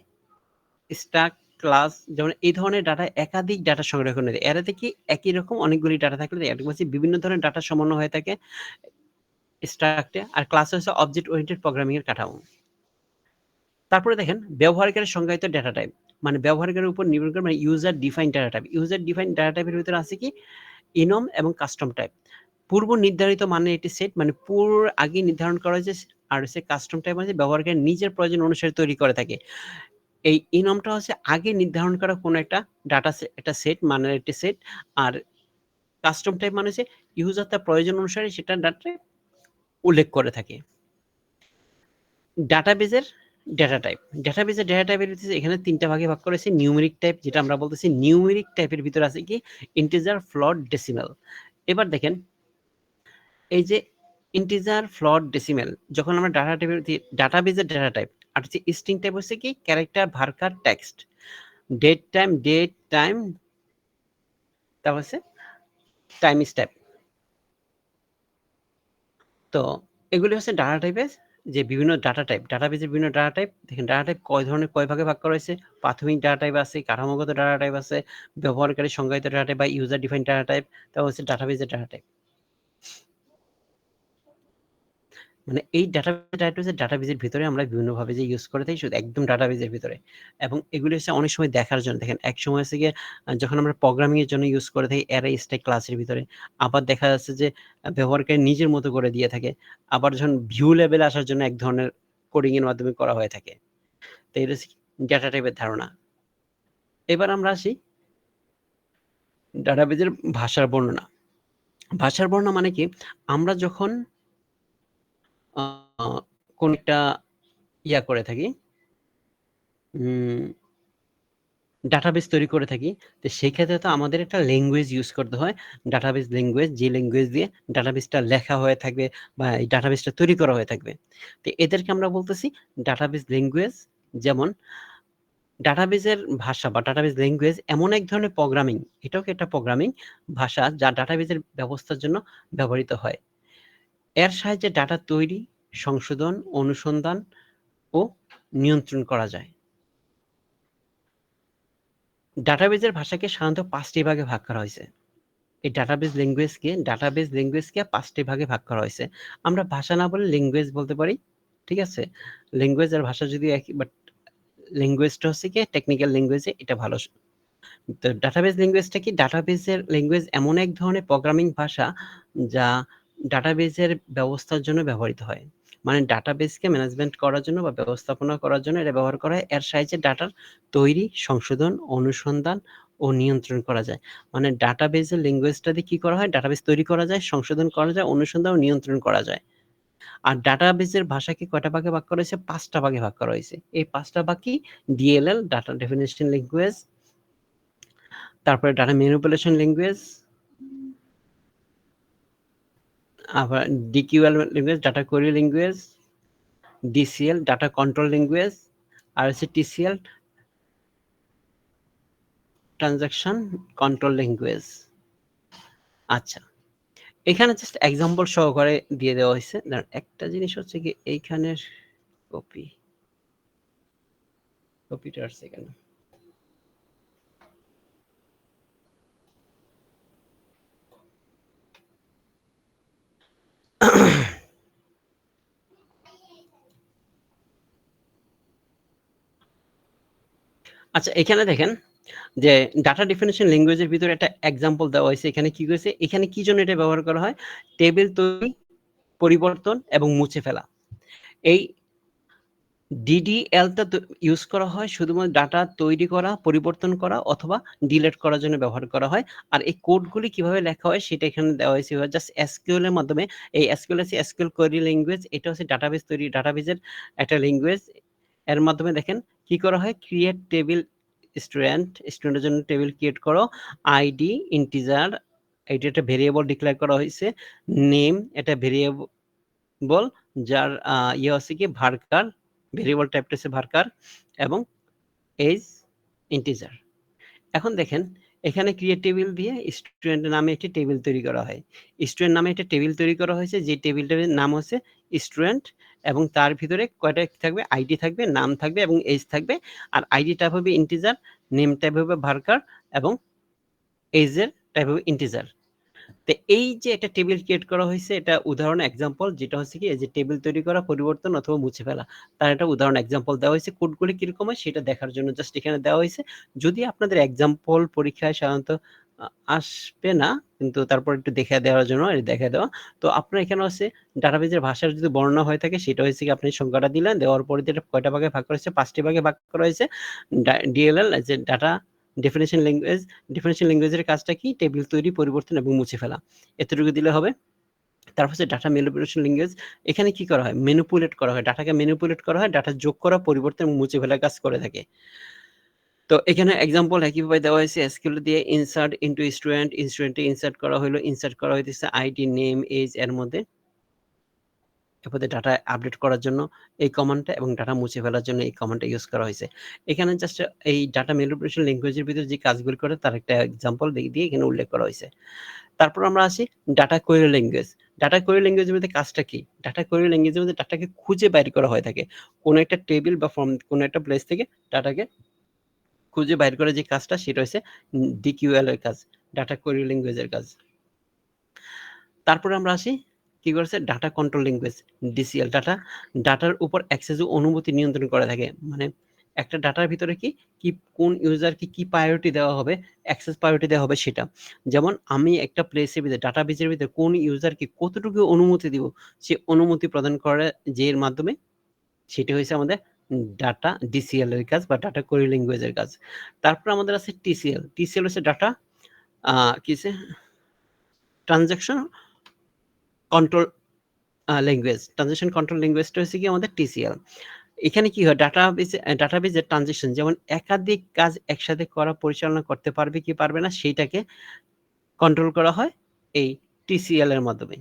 স্ট্যাক, ক্লাস, যেমন এই ধরনের ডাটা একাধিক ডাটা সংরক্ষণ হয়। অ্যারেতে কি একই রকম অনেকগুলি ডাটা থাকলে এরকম হচ্ছে বিভিন্ন ধরনের ডাটা সমন্বয় হয়ে থাকে স্ট্রাকটে। আর ক্লাস হচ্ছে অবজেক্ট ওরিয়েন্টেড প্রোগ্রামিং এর কাঠামো। তারপরে দেখেন ব্যবহারকারীর সংজ্ঞায়িত ডেটা টাইপ, মানে ব্যবহারকারীর উপর নির্ভর করে, মানে user define data type. User define data টাইপের ভিতরে আছে কি ইনম এবং কাস্টম টাইপ। পূর্ব নির্ধারিত মানের একটি সেট, মানে আগে নির্ধারণ করা হয়েছে। আর হচ্ছে কাস্টম টাইপ মানে ব্যবহারকারী নিজের প্রয়োজন অনুসারে তৈরি করে থাকে। এই ইনমটা হচ্ছে আগে নির্ধারণ করা কোনো একটা ডাটা একটা সেট, মানের একটি সেট। আর কাস্টম টাইপ মানে হচ্ছে ইউজার তার প্রয়োজন অনুসারে সেটা ডাটা উল্লেখ করে থাকে। ডাটাবেজের ডেটা টাইপ। ডাটাবেজের ডেটা টাইপের ভিতরে এখানে ৩ টা ভাগে ভাগ করা হয়েছে। নিউমেরিক টাইপ যেটা আমরা বলতেছি নিউমেরিক টাইপের ভিতরে আছে কি ইন্টিজার, ফ্লোট, ডেসিমাল। এবার দেখেন এই যে ইন্টিজার, ফ্লোট, ডেসিমাল যখন আমরা ডাটা টাইপের ডাটাবেজের ডেটা টাইপ আর হচ্ছে স্ট্রিং টাইপ হচ্ছে কি character, varchar, text. Date time তারপর হচ্ছে টাইম স্ট্যাম্প। তো এগুলি হচ্ছে ডাটা টাইপের যে বিভিন্ন ডাটা টাইপ, ডাটাবেজের বিভিন্ন ডাটা টাইপ। দেখেন ডাটা টাইপ কয় ধরনের কয় ভাগে ভাগ করা হয়েছে। প্রাথমিক ডাটা টাইপ আছে, কাঠামোগত ডাটা টাইপ আছে, ব্যবহারকারী সংজ্ঞায়িত ডাটা টাইপ বা ইউজার ডিফাইন্ড ডাটা টাইপ, তারপর হচ্ছে ডাটাবেজের ডাটা টাইপ। মানে এই ডাটাবেজের ভিতরে আমরা বিভিন্নভাবে যে ইউজ করে থাকি শুধু একদম ডাটাবেজের ভিতরে। এবং এগুলি হচ্ছে অনেক সময় দেখার জন্য দেখেন এক সময় হচ্ছে গিয়ে যখন আমরা প্রোগ্রামিং এর জন্য ইউজ করে থাকি অ্যারে স্ট্যাক ক্লাসের ভিতরে। আবার দেখা যাচ্ছে যে ব্যবহারকারী নিজের মতো করে দিয়ে থাকে। আবার যখন ভিউ লেভেলে আসার জন্য এক ধরনের কোডিং এর মাধ্যমে করা হয়ে থাকে। তো এটা হচ্ছে ডাটা টাইপের ধারণা। এবার আমরা আসি ডাটাবেজের ভাষার বর্ণনা। ভাষার বর্ণনা মানে কি আমরা যখন আ কোন একটা করে থাকি ডাটাবেস তৈরি করে থাকি। তো সেই ক্ষেত্রে তো আমাদের একটা ল্যাঙ্গুয়েজ ইউজ করতে হয়। ডাটাবেস ল্যাঙ্গুয়েজ যে ল্যাঙ্গুয়েজ দিয়ে ডাটাবেসটা লেখা হয়ে থাকবে বা এই ডাটাবেসটা তৈরি করা হয়ে থাকবে। তো এদেরকে আমরা বলতেছি ডাটাবেস ল্যাঙ্গুয়েজ। যেমন ডাটাবেজের ভাষা বা ডাটাবেস ল্যাঙ্গুয়েজ এমন এক ধরনের প্রোগ্রামিং, এটাও কি একটা প্রোগ্রামিং ভাষা যা ডাটাবেজের ব্যবস্থার জন্য ব্যবহৃত হয়। এর সাহায্যে ডাটা তৈরি, সংশোধন, অনুসন্ধান ও নিয়ন্ত্রণ করা যায়। ডাটাবেজের ভাষাকে সাধারণত ৫ টি ভাগে ভাগ করা হয়েছে। এই ডাটাবেজ ল্যাঙ্গুয়েজকে ৫ টি ভাগে ভাগ করা হয়েছে। আমরা ভাষা না বলে ল্যাঙ্গুয়েজ বলতে পারি। ঠিক আছে? ল্যাঙ্গুয়েজ আর ভাষা যদিও একই বাট ল্যাঙ্গুয়েজটা হচ্ছে গিয়ে টেকনিক্যাল ল্যাঙ্গুয়েজে এটা ভালো। তো ডাটাবেজ ল্যাঙ্গুয়েজটা কি? ডাটাবেজের ল্যাঙ্গুয়েজ এমন এক ধরনের প্রোগ্রামিং ভাষা যা ডাটাবেজের ব্যবস্থার জন্য ব্যবহৃত হয়। মানে ডাটাবেজকে ম্যানেজমেন্ট করার জন্য বা ব্যবস্থাপনা করার জন্য এটা ব্যবহার করা হয়। এর সাহায্যে ডাটার তৈরি, সংশোধন, অনুসন্ধান ও নিয়ন্ত্রণ করা যায়। মানে ডাটাবেজের ল্যাঙ্গুয়েজটা দিয়ে কি করা হয়? ডাটাবেজ তৈরি করা যায়, সংশোধন করা যায়, অনুসন্ধান ও নিয়ন্ত্রণ করা যায়। আর ডাটাবেজের ভাষাকে কয়টা ভাগে ভাগ করা হয়েছে? ৫ টা ভাগে ভাগ করা হয়েছে। এই ৫ টা ভাগ কি? ডিএলএল, ডাটা ডেফিনিশন ল্যাঙ্গুয়েজ, তারপরে ডাটা ম্যানিপুলেশন ল্যাঙ্গুয়েজ, আবার DQL language, data query language, DCL, data control language, আর হচ্ছে টিসিএল, ট্রানজাকশন কন্ট্রোল ল্যাঙ্গুয়েজ। আচ্ছা, এখানে জাস্ট এক্সাম্পল সহকারে দিয়ে দেওয়া হয়েছে। একটা জিনিস হচ্ছে কি এইখানের কপিটা আসছে কেন? আচ্ছা, এখানে দেখেন যে ডাটা ডেফিনিশন ল্যাঙ্গুয়েজের ভিতরে একটা এক্সাম্পল দেওয়া হয়েছে। এখানে কি হয়েছে? এখানে কি জন্য এটা ব্যবহার করা হয়? টেবিল তৈরি, পরিবর্তন এবং মুছে ফেলা। এই ডিডিএলটা ইউজ করা হয় শুধুমাত্র ডাটা তৈরি করা, পরিবর্তন করা অথবা ডিলিট করার জন্য ব্যবহার করা হয়। আর এই কোডগুলি কিভাবে লেখা হয় সেটা এখানে দেওয়া হয়েছে জাস্ট এসকিউএল এর মাধ্যমে। এই এসকিউএল হচ্ছে এসকিউএল কোয়েরি ল্যাঙ্গুয়েজ। এটা হচ্ছে ডাটাবেস তৈরি, ডাটাবেজের একটা ল্যাঙ্গুয়েজ। এর মাধ্যমে দেখেন কি করা হয়? ক্রিয়েট টেবিল স্টুডেন্টের জন্য টেবিল ক্রিয়েট করো। আইডি ইন্টিজার, এটা একটা ভেরিয়েবল ডিক্লেয়ার করা হয়েছে। নেম এটা ভেরিয়েবল যার হচ্ছে কি ভার্কার, ভেরিয়েবল টাইপটা হচ্ছে ভার্কার এবং এজ ইন্টিজার। এখন দেখেন এখানে ক্রিয়েট টেবিল দিয়ে স্টুডেন্ট নামে একটি টেবিল তৈরি করা হয়। স্টুডেন্ট নামে একটা টেবিল তৈরি করা হয়েছে যে টেবিলটার নাম হচ্ছে স্টুডেন্ট এবং তার ভিতরে কয়টা থাকবে? আইডি থাকবে, নাম থাকবে এবং এজ থাকবে। আর আইডি টাইপ হবে ইন্টিজার, নেম টাইপ হবে ভার্কার এবং এজের টাইপ হবে ইন্টিজার। তো এই যে একটা টেবিল ক্রিয়েট করা হয়েছে এটা উদাহরণ এক্সাম্পল যেটা হচ্ছে কি এই যে টেবিল তৈরি করা, পরিবর্তন অথবা মুছে ফেলা তার একটা উদাহরণ এক্সাম্পল দেওয়া হয়েছে। কোডগুলি কিরকম হয় সেটা দেখার জন্য জাস্ট এখানে দেওয়া হয়েছে। যদি আপনাদের এক্সাম্পল পরীক্ষায় সাধারণত আসবে না, কিন্তু তারপর একটু দেখে দেওয়ার জন্য দেখে দেওয়া। তো আপনার এখানে হচ্ছে ডাটাবেজের ভাষার যদি বর্ণনা হয়ে থাকে সেটা হচ্ছে কি আপনি সংখ্যাটা দিলেন, দেওয়ার পরে এটা কয়টা ভাগে ভাগ করা হয়েছে? ৫টি ভাগে ভাগ করা হয়েছে। ডিএলএল যে ডাটা ডেফিনিশন ল্যাঙ্গুয়েজের কাজটা কি? টেবিল তৈরি, পরিবর্তন এবং মুছে ফেলা। এতটুকু দিলে হবে। তারপর হচ্ছে ডাটা ম্যানিপুলেশন ল্যাঙ্গুয়েজ। এখানে কি করা হয়? ম্যানিপুলেট করা হয়। ডাটাকে ম্যানিপুলেট করা হয়, ডাটা যোগ করা, পরিবর্তন এবং মুছে ফেলার কাজ করে থাকে। তো এখানে এক্সাম্পল একইভাবে দেওয়া হয়েছে এসকিউএল দিয়ে ইনসার্ট ইনটু স্টুডেন্ট, স্টুডেন্টে ইনসার্ট করা হইলো, ইনসার্ট করা হইতেছে আইডি, নেম, এজ এর মধ্যে। এরপরে ডাটা আপডেট করার জন্য এই কমান্ডটা এবং ডাটা মুছে ফেলার জন্য এই কমান্ডটা ইউজ করা হয়েছে। এখানে জাস্ট এই ডাটা ম্যানিপুলেশন ল্যাঙ্গুয়েজের ভিতরে যে কাজগুলি করে তার একটা এক্সাম্পল দিয়ে এখানে উল্লেখ করা হয়েছে। তারপর আমরা আসি data query language. Data query ল্যাঙ্গুয়েজের মধ্যে কাজটা কি? ডাটা কোয়েরি ল্যাঙ্গুয়েজের মধ্যে ডাটাকে খুঁজে বাইর করা হয়ে থাকে। কোনো একটা টেবিল বা ফর্ম কোনো একটা প্লেস থেকে ডাটাকে খুঁজে বাইর করার যে কাজটা সেটা হচ্ছে ডিকিউএল এর কাজ, ডাটা কোয়েরি ল্যাঙ্গুয়েজের কাজ। তারপরে আমরা আসি কি করেছে ডাটা কন্ট্রোল ল্যাঙ্গুয়েজ, ডিসিএল। ডাটার উপর অ্যাক্সেস ও অনুমতি নিয়ন্ত্রণ করে থাকে। মানে একটা ডাটার ভিতরে কি কোন ইউজারকে কি প্রায়োরিটি দেওয়া হবে, অ্যাক্সেস প্রায়োরিটি দেওয়া হবে সেটা। যেমন আমি একটা প্লেসের ভিতরে ডাটাবেজের ভিতরে কোন ইউজারকে কতটুকু অনুমতি দিব, সে অনুমতি প্রদান করে যে এর মাধ্যমে সেটা হয়েছে আমাদের ডাটা ডিসিএল এর কাজ বা ডাটা কোয়েরি ল্যাঙ্গুয়েজের কাজ। তারপর আমাদের আছে টিসিএল। টিসিএল হচ্ছে ডাটা কি transaction control language. Transaction control ল্যাঙ্গুয়েজটা হচ্ছে কি আমাদের টিসিএল। এখানে কি হয় ডাটাবেজের ট্রানজাকশন যেমন একাধিক কাজ একসাথে করা পরিচালনা করতে পারবে কি পারবে না সেইটাকে কন্ট্রোল করা হয় এই টিসিএল এর মাধ্যমে।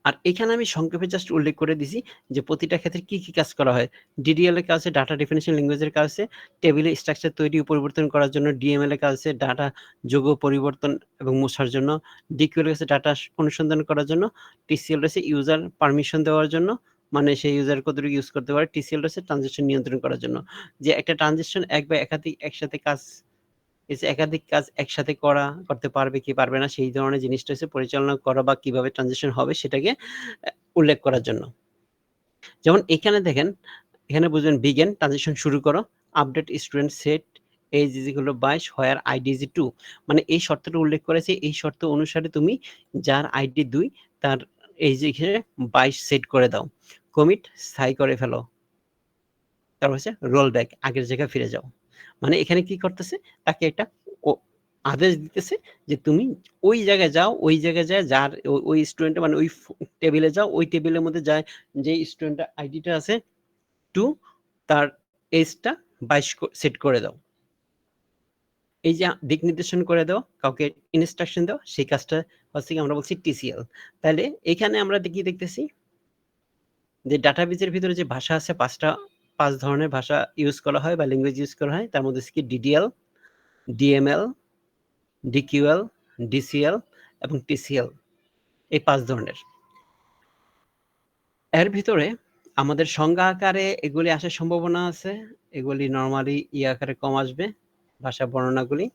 আর এখানে আমি সংক্ষেপে জাস্ট উল্লেখ করে দিছি যে প্রতিটা ক্ষেত্রে কি কাজ করা হয়। ডিডিএল এর কাজ আছে ডাটা ডেফিনিশন ল্যাঙ্গুয়েজের কাজ আছে টেবিলের স্ট্রাকচার তৈরি ও পরিবর্তন করার জন্য, ডিএমএল এর কাজ আছে ডাটা যোগ ও পরিবর্তন এবং মোছার জন্য, ডিকিউএল আছে ডাটা অনুসন্ধান করার জন্য, টিসিএল রয়েছে ইউজার পারমিশন দেওয়ার জন্য, মানে সেই ইউজার কতটুকু ইউজ করতে পারে, টিসিএল রয়েছে ট্রানজাকশন নিয়ন্ত্রণ করার জন্য। যে একটা ট্রানজাকশন এক বা একাধিক একসাথে কাজ একাধিক কাজ একসাথে করতে পারবে কি পারবে না সেই ধরনের জিনিসটা হচ্ছে পরিচালনা করা বা কিভাবে ট্রানজাকশন হবে সেটাকে উল্লেখ করার জন্য। যেমন এখানে দেখেন, এখানে বুঝবেন বিগিন ট্রানজাকশন শুরু করো, update student set age is equal to 22 where ID is 2, মানে এই শর্তটা উল্লেখ করেছে। এই শর্ত অনুসারে তুমি যার আইডি 2 তার এজ এখানে 22 সেট করে দাও। কমিট স্থায়ী করে ফেলো। তারপর হচ্ছে রোল ব্যাক, আগের জায়গায় ফিরে যাও। মানে এখানে কি করতেছে, তাকে একটা আদেশ দিতেছে যে তুমি ওই জায়গায় যাও, ওই জায়গায় যায় যার ওই স্টুডেন্ট মানে ওই টেবিলে যাও, ওই টেবিলের মধ্যে যায় যে স্টুডেন্টের আইডিটা আছে 2 তার এজটা 22 সেট করে দাও। এই যে দিক নির্দেশন করে দাও, কাউকে ইনস্ট্রাকশন দাও, সেই কাজটা হচ্ছে কি আমরা বলছি টিসিএল। তাহলে এখানে আমরা কি দেখতেছি যে ডাটাবেজের ভিতরে যে ভাষা আছে 5 ধরনের ভাষা ইউজ করা হয় বা ল্যাঙ্গুয়েজ ইউজ করা হয়। তার মধ্যে কি ডিডিএল, ডিএমএল, ডিকিউএল, ডিসিএল এবং টিসিএল, এই 5 ধরনের। এর ভিতরে আমাদের সংজ্ঞা আকারে এগুলি আসার সম্ভাবনা আছে। এগুলি নরমালি আকারে কম আসবে ভাষা বর্ণনাগুলি।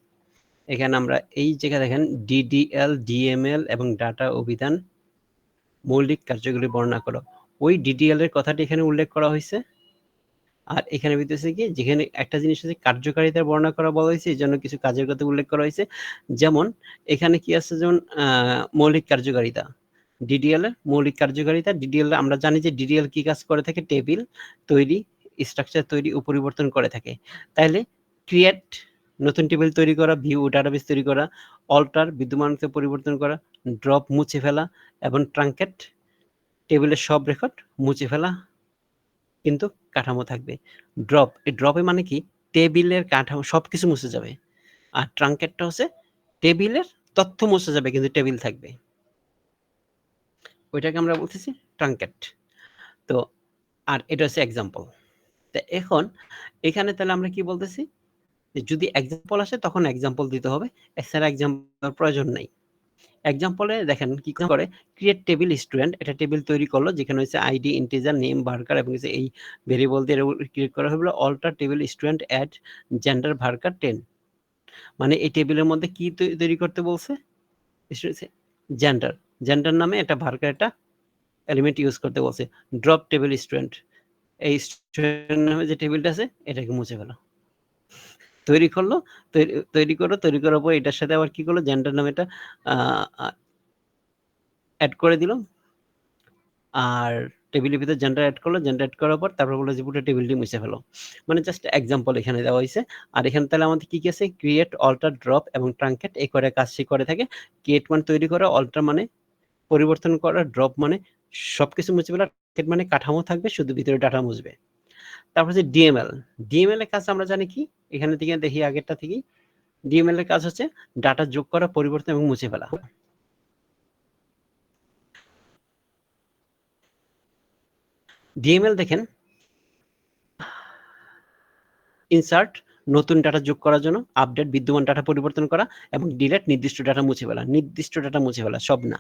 এখানে আমরা এই জায়গায় দেখেন ডিডিএল, ডিএমএল এবং ডাটা অভিধান মৌলিক কার্যগুলি বর্ণনা করো। ওই ডিডিএল এর কথাটি এখানে উল্লেখ করা হয়েছে। আর এখানে ভিতরে কি যেখানে একটা জিনিস হচ্ছে কার্যকারিতার বর্ণনা করা বলা হয়েছে, এই জন্য কিছু কাজের কথা উল্লেখ করা হয়েছে। যেমন এখানে কি আছে, যেমন মৌলিক কার্যকারিতা, ডিডিএল এর মৌলিক কার্যকারিতা। ডিডিএল আমরা জানি যে ডিডিএল কি কাজ করে থাকে, টেবিল তৈরি, স্ট্রাকচার তৈরি ও পরিবর্তন করে থাকে। তাইলে ক্রিয়েট নতুন টেবিল তৈরি করা, ভিউ ডাটাবেস তৈরি করা, অল্টার বিদ্যমানকে পরিবর্তন করা, ড্রপ মুছে ফেলা এবং ট্রাঙ্কেট টেবিলের সব রেকর্ড মুছে ফেলা কিন্তু কাঠামো থাকবে। ড্রপ, এই ড্রপে মানে কি টেবিলের কাঠামো সবকিছু মুছে যাবে। আর ট্রাঙ্কেটটা হচ্ছে টেবিলের তথ্য মুছে যাবে কিন্তু টেবিল থাকবে। ওইটাকে আমরা বলতেছি ট্রাঙ্কেট। তো আর এটা হচ্ছে এক্সাম্পল। তো এখন এখানে তাহলে আমরা কি বলতেছি, যদি এক্সাম্পল আসে তখন এক্সাম্পল দিতে হবে, এছাড়া এক্সাম্পল প্রয়োজন নাই। এক্সাম্পলে দেখেন কি করে, ক্রিয়েট টেবিল স্টুডেন্ট, এটা টেবিল তৈরি করলো যেখানে হচ্ছে আইডি, ইন্টিজার, নেম, ভার্কার এবং এই ভেরিয়েবল দিয়ে ক্রিয়েট করা হলো। Alter table student add gender varchar 10, মানে এই টেবিলের মধ্যে কি তৈরি করতে বলছে, জেন্ডার, জেন্ডার নামে একটা ভার্কার একটা এলিমেন্ট ইউজ করতে বলছে। ড্রপ টেবিল স্টুডেন্ট, এই স্টুডেন্ট নামে যে টেবিলটা আছে এটাকে মুছে ফেলো। তৈরি করলো, তৈরি করার পর এটার সাথে আবার কি করলো, জেন্ডার নামে এটা অ্যাড করে দিল। আর টেবিলের ভিতরে জেন্ডার অ্যাড করলো, জেন্ডার অ্যাড করার পর তারপর বললো যে পুরো টেবিলটি মুছে ফেলো। মানে জাস্ট এক্সাম্পল এখানে দেওয়া হয়েছে। আর এখানে তাহলে আমাদের কি আছে, ক্রিয়েট, অল্টার, ড্রপ এবং ট্রাঙ্কেট এই করে কাজ সে করে থাকে। ক্রিয়েট মানে তৈরি করা, অল্টার মানে পরিবর্তন করা, ড্রপ মানে সবকিছু মুছে ফেলা, ট্রাঙ্কেট মানে কাঠামো থাকবে, শুধু ভিতরে ডাটা মুছবে। তারপর হচ্ছে ডিএমএল। ডিএমএল এর কাজ আমরা জানি কি? এখানে থেকে দেখি আগেরটা থেকেই। ডিএমএল এর কাজ হচ্ছে ডাটা যোগ করা, পরিবর্তন এবং মুছে ফেলা। ডিএমএল দেখেন, ইনসার্ট নতুন ডাটা যোগ করার জন্য, আপডেট বিদ্যমান ডাটা পরিবর্তন করা, এবং ডিলিট নির্দিষ্ট ডাটা মুছে ফেলা। নির্দিষ্ট ডাটা মুছে ফেলা, সব না।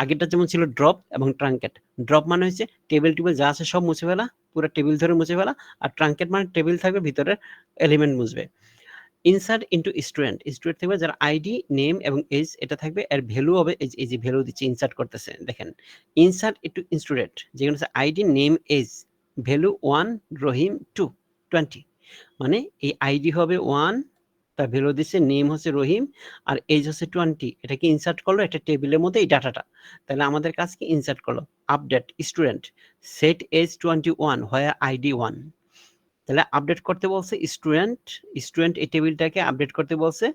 আগেরটা যেমন ছিল ড্রপ এবং ট্রাঙ্কেট। ড্রপ মানে হচ্ছে টেবিল যা আছে সব মুছে ফেলা, পুরো টেবিল ধরে মুছে ফেলা। আর ট্রাঙ্কেট মানে টেবিল থাকবে, ভিতরে এলিমেন্ট মুছবে। ইনসার্ট ইনটু স্টুডেন্ট, স্টুডেন্ট থাকবে যার আইডি, নেম এবং এজ, এটা থাকবে। এর ভ্যালু হবে এই যে ভ্যালু দিচ্ছে, ইনসার্ট করতেছে দেখেন। ইনসার্ট ইনটু স্টুডেন্ট, যেখানে হচ্ছে আইডি, নেম, এজ, ভ্যালু 1, রহিম 2, 20। মানে এই আইডি হবে 1, তার ভ্যালু দিচ্ছে, নেম হচ্ছে রহিম, আর এজ হচ্ছে 20। এটাকে ইনসার্ট করলো একটা টেবিলের মধ্যে, এই ডাটাটা। তাহলে আমাদের কাজ কি? ইনসার্ট করলো। Update student, set age 21, where ID 1। তাহলে আপডেট করতে বলছে স্টুডেন্ট, স্টুডেন্ট এই টেবিলটাকে আপডেট করতে বলছে।